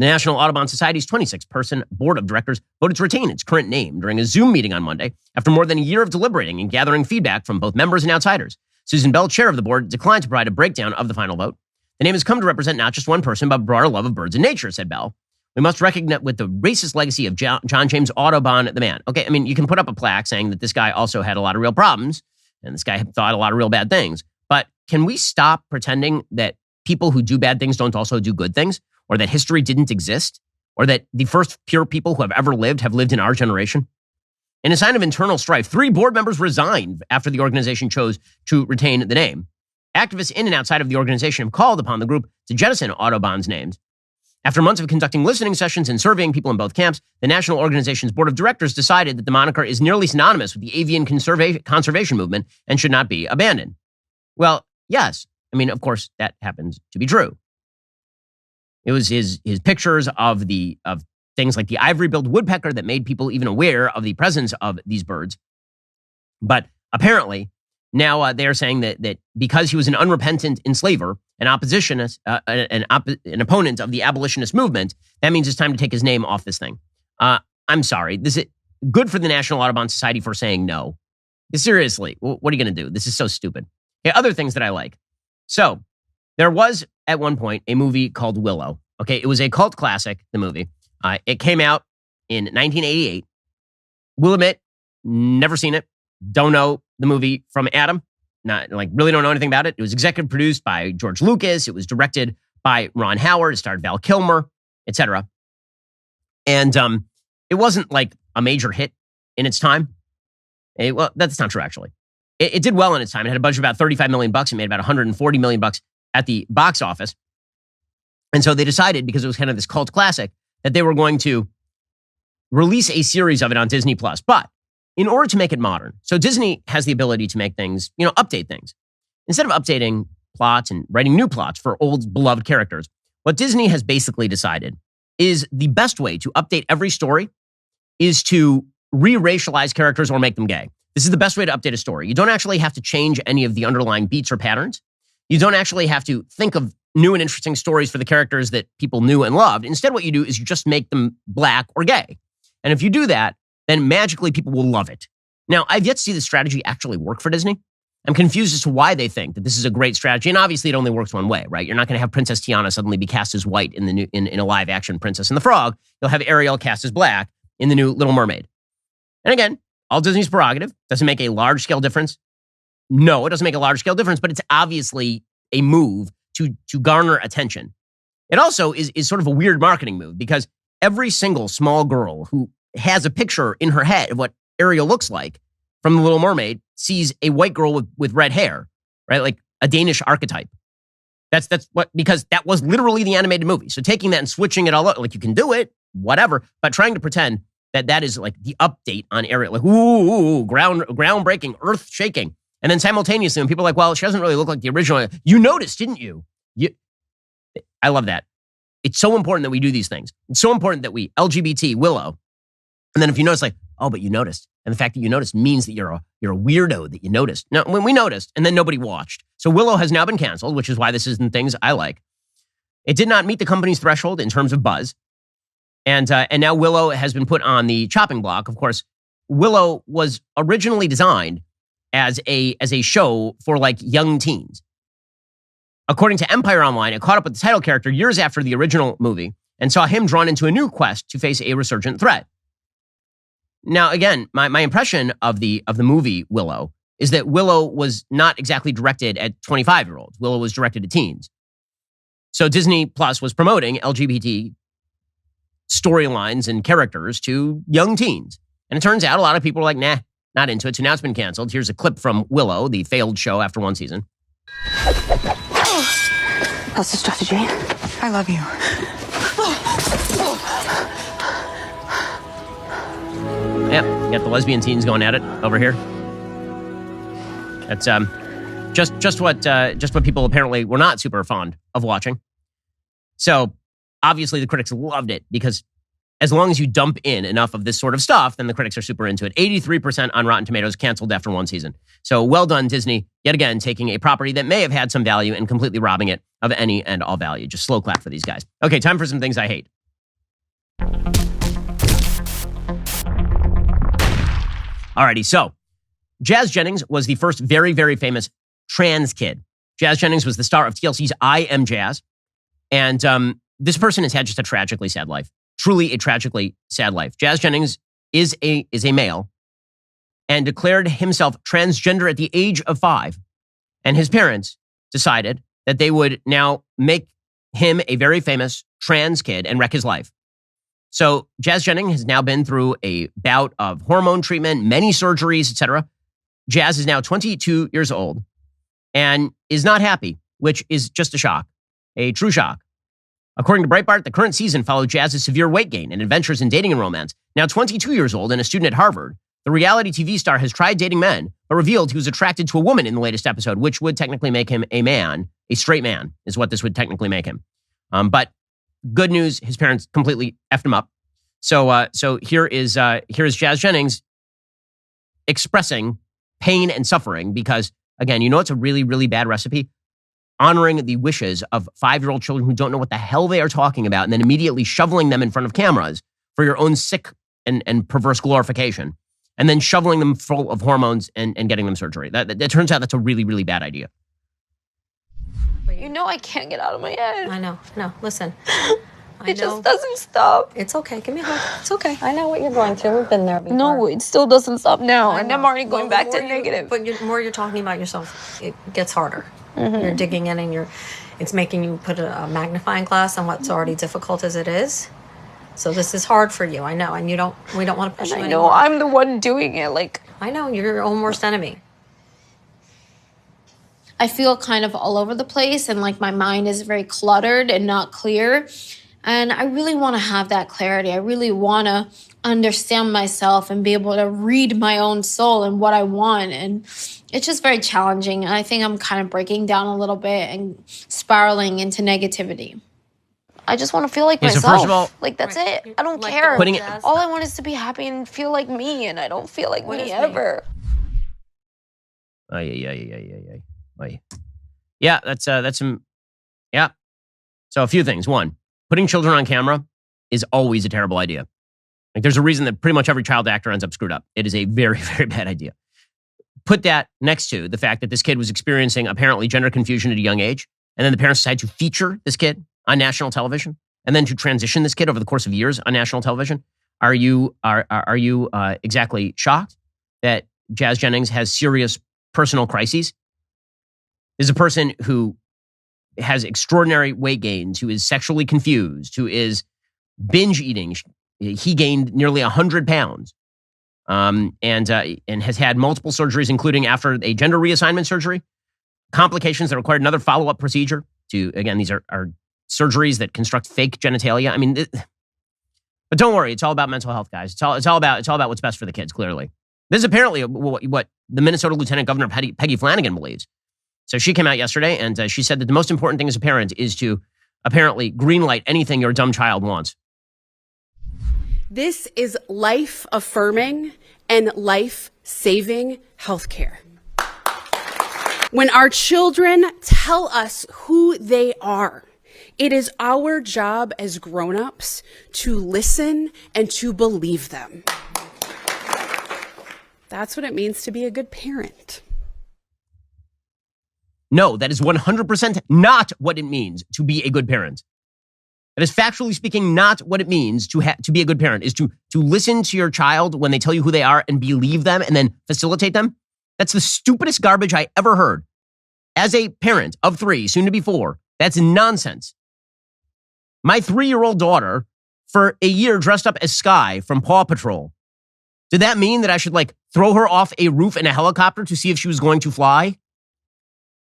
The National Audubon Society's 26-person board of directors voted to retain its current name during a Zoom meeting on Monday after more than a year of deliberating and gathering feedback from both members and outsiders. Susan Bell, chair of the board, declined to provide a breakdown of the final vote. The name has come to represent not just one person, but a broader love of birds and nature, said Bell. We must recognize with the racist legacy of John James Audubon, the man. Okay, I mean, you can put up a plaque saying that this guy also had a lot of real problems, and this guy thought a lot of real bad things. But can we stop pretending that people who do bad things don't also do good things? Or that history didn't exist, or that the first pure people who have ever lived have lived in our generation? In a sign of internal strife, 3 board members resigned after the organization chose to retain the name. Activists in and outside of the organization have called upon the group to jettison Audubon's names. After months of conducting listening sessions and surveying people in both camps, the national organization's board of directors decided that the moniker is nearly synonymous with the avian conservation movement and should not be abandoned. Well, yes. I mean, of course, that happens to be true. It was his pictures of things like the ivory-billed woodpecker that made people even aware of the presence of these birds. But apparently, now they are saying that because he was an unrepentant enslaver, an oppositionist, an opponent of the abolitionist movement, that means it's time to take his name off this thing. I'm sorry. This is good for the National Audubon Society for saying no. Seriously, what are you going to do? This is so stupid. Okay, other things that I like. So there was at one point a movie called Willow. Okay, it was a cult classic, the movie. It came out in 1988. Will admit, never seen it. Don't know the movie from Adam. Really don't know anything about it. It was executive produced by George Lucas. It was directed by Ron Howard. It starred Val Kilmer, etc. And it wasn't like a major hit in its time. Well, that's not true, actually. It did well in its time. It had a budget of about $35 million. It made about $140 million at the box office. And so they decided, because it was kind of this cult classic, that they were going to release a series of it on Disney+. But in order to make it modern, so Disney has the ability to make things, update things. Instead of updating plots and writing new plots for old beloved characters, what Disney has basically decided is the best way to update every story is to re-racialize characters or make them gay. This is the best way to update a story. You don't actually have to change any of the underlying beats or patterns. You don't actually have to think of new and interesting stories for the characters that people knew and loved. Instead, what you do is you just make them black or gay. And if you do that, then magically people will love it. Now, I've yet to see the strategy actually work for Disney. I'm confused as to why they think that this is a great strategy. And obviously, it only works one way, right? You're not going to have Princess Tiana suddenly be cast as white in the new in a live action Princess and the Frog. You'll have Ariel cast as black in the new Little Mermaid. And again, all Disney's prerogative. Doesn't make a large scale difference. No, it doesn't make a large scale difference, but it's obviously a move to garner attention. It also is sort of a weird marketing move, because every single small girl who has a picture in her head of what Ariel looks like from The Little Mermaid sees a white girl with red hair, right? Like a Danish archetype. That's what, because that was literally the animated movie. So taking that and switching it all up, like, you can do it, whatever, but trying to pretend that is like the update on Ariel, like, ooh, groundbreaking, earth shaking. And then simultaneously, when people are like, well, she doesn't really look like the original. You noticed, didn't you? I love that. It's so important that we do these things. It's so important that we LGBT Willow. And then if you notice, like, oh, but you noticed. And the fact that you noticed means that you're a weirdo that you noticed. No, when we noticed, and then nobody watched. So Willow has now been canceled, which is why this isn't things I like. It did not meet the company's threshold in terms of buzz. And now Willow has been put on the chopping block. Of course, Willow was originally designed as a show for like young teens. According to Empire Online, it caught up with the title character years after the original movie and saw him drawn into a new quest to face a resurgent threat. Now, again, my impression of the movie Willow is that Willow was not exactly directed at 25-year-olds. Willow was directed at teens. So Disney Plus was promoting LGBT storylines and characters to young teens. And it turns out a lot of people are like, nah, not into it. So now it's been canceled. Here's a clip from Willow, the failed show after one season. That's the strategy. I love you. Yeah, you got the lesbian teens going at it over here. That's just what people apparently were not super fond of watching. So obviously the critics loved it, because as long as you dump in enough of this sort of stuff, then the critics are super into it. 83% on Rotten Tomatoes, canceled after one season. So well done, Disney, yet again, taking a property that may have had some value and completely robbing it of any and all value. Just slow clap for these guys. Okay, time for some things I hate. Alrighty, so Jazz Jennings was the first very, very famous trans kid. Jazz Jennings was the star of TLC's I Am Jazz. And this person has had just a tragically sad life. Truly a tragically sad life. Jazz Jennings is a male and declared himself transgender at the age of 5. And his parents decided that they would now make him a very famous trans kid and wreck his life. So Jazz Jennings has now been through a bout of hormone treatment, many surgeries, etc. Jazz is now 22 years old and is not happy, which is just a shock, a true shock. According to Breitbart, the current season followed Jazz's severe weight gain and adventures in dating and romance. Now 22 years old and a student at Harvard, the reality TV star has tried dating men, but revealed he was attracted to a woman in the latest episode, which would technically make him a man. A straight man is what this would technically make him. But good news, his parents completely effed him up. So here is Jazz Jennings expressing pain and suffering because, again, you know it's a really, really bad recipe? Honoring the wishes of 5-year-old children who don't know what the hell they are talking about and then immediately shoveling them in front of cameras for your own sick and perverse glorification and then shoveling them full of hormones and getting them surgery. It turns out that's a really, really bad idea. You know I can't get out of my head. I know. No, listen. It just doesn't stop. It's okay. Give me a hug. It's okay. I know what you're going through. We've been there before. No, it still doesn't stop now. And I'm already going back to negative. But the more you're talking about yourself, it gets harder. You're digging in and it's making you put a magnifying glass on what's already difficult as it is. So this is hard for you, I know. And we don't want to push you anymore. I know, I'm the one doing it. I know, you're your own worst enemy. I feel kind of all over the place and my mind is very cluttered and not clear. And I really want to have that clarity. I really want to understand myself and be able to read my own soul and what I want. And it's just very challenging. And I think I'm kind of breaking down a little bit and spiraling into negativity. I just want to feel like myself. So first of all, that's it. I don't care. All I want is to be happy and feel like me. And I don't feel like me ever. Yeah, that's some, yeah. So a few things. One, putting children on camera is always a terrible idea. There's a reason that pretty much every child actor ends up screwed up. It is a very, very bad idea. Put that next to the fact that this kid was experiencing apparently gender confusion at a young age, and then the parents decided to feature this kid on national television, and then to transition this kid over the course of years on national television. Are you exactly shocked that Jazz Jennings has serious personal crises? This is a person who has extraordinary weight gains, who is sexually confused, who is binge eating. He gained nearly 100 pounds and has had multiple surgeries, including after a gender reassignment surgery, complications that required another follow-up procedure again, these are surgeries that construct fake genitalia. I mean, but don't worry, it's all about mental health, guys. It's all about what's best for the kids, clearly. This is apparently what the Minnesota Lieutenant Governor Peggy Flanagan believes. So she came out yesterday and she said that the most important thing as a parent is to apparently greenlight anything your dumb child wants. This is life-affirming and life-saving healthcare. When our children tell us who they are, it is our job as grown-ups to listen and to believe them. That's what it means to be a good parent. No, that is 100% not what it means to be a good parent. That is factually speaking not what it means to be a good parent, is to listen to your child when they tell you who they are and believe them and then facilitate them. That's the stupidest garbage I ever heard. As a parent of 3, soon to be 4, that's nonsense. My 3-year-old daughter, for a year, dressed up as Skye from Paw Patrol. Did that mean that I should throw her off a roof in a helicopter to see if she was going to fly?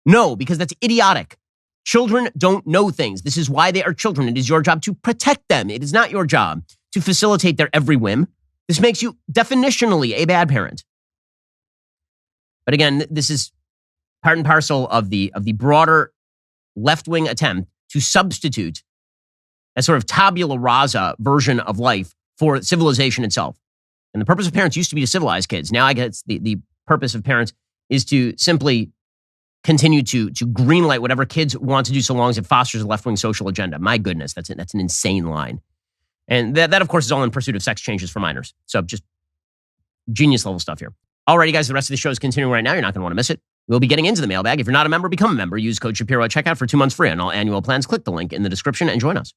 No, because that's idiotic. Children don't know things. This is why they are children. It is your job to protect them. It is not your job to facilitate their every whim. This makes you definitionally a bad parent. But again, this is part and parcel of the broader left-wing attempt to substitute a sort of tabula rasa version of life for civilization itself. And the purpose of parents used to be to civilize kids. Now I guess the purpose of parents is to simply continue to greenlight whatever kids want to do so long as it fosters a left-wing social agenda. My goodness, that's an insane line. And that, of course, is all in pursuit of sex changes for minors. So just genius level stuff here. Alrighty, guys, the rest of the show is continuing right now. You're not going to want to miss it. We'll be getting into the mailbag. If you're not a member, become a member. Use code Shapiro at checkout for 2 months free on all annual plans. Click the link in the description and join us.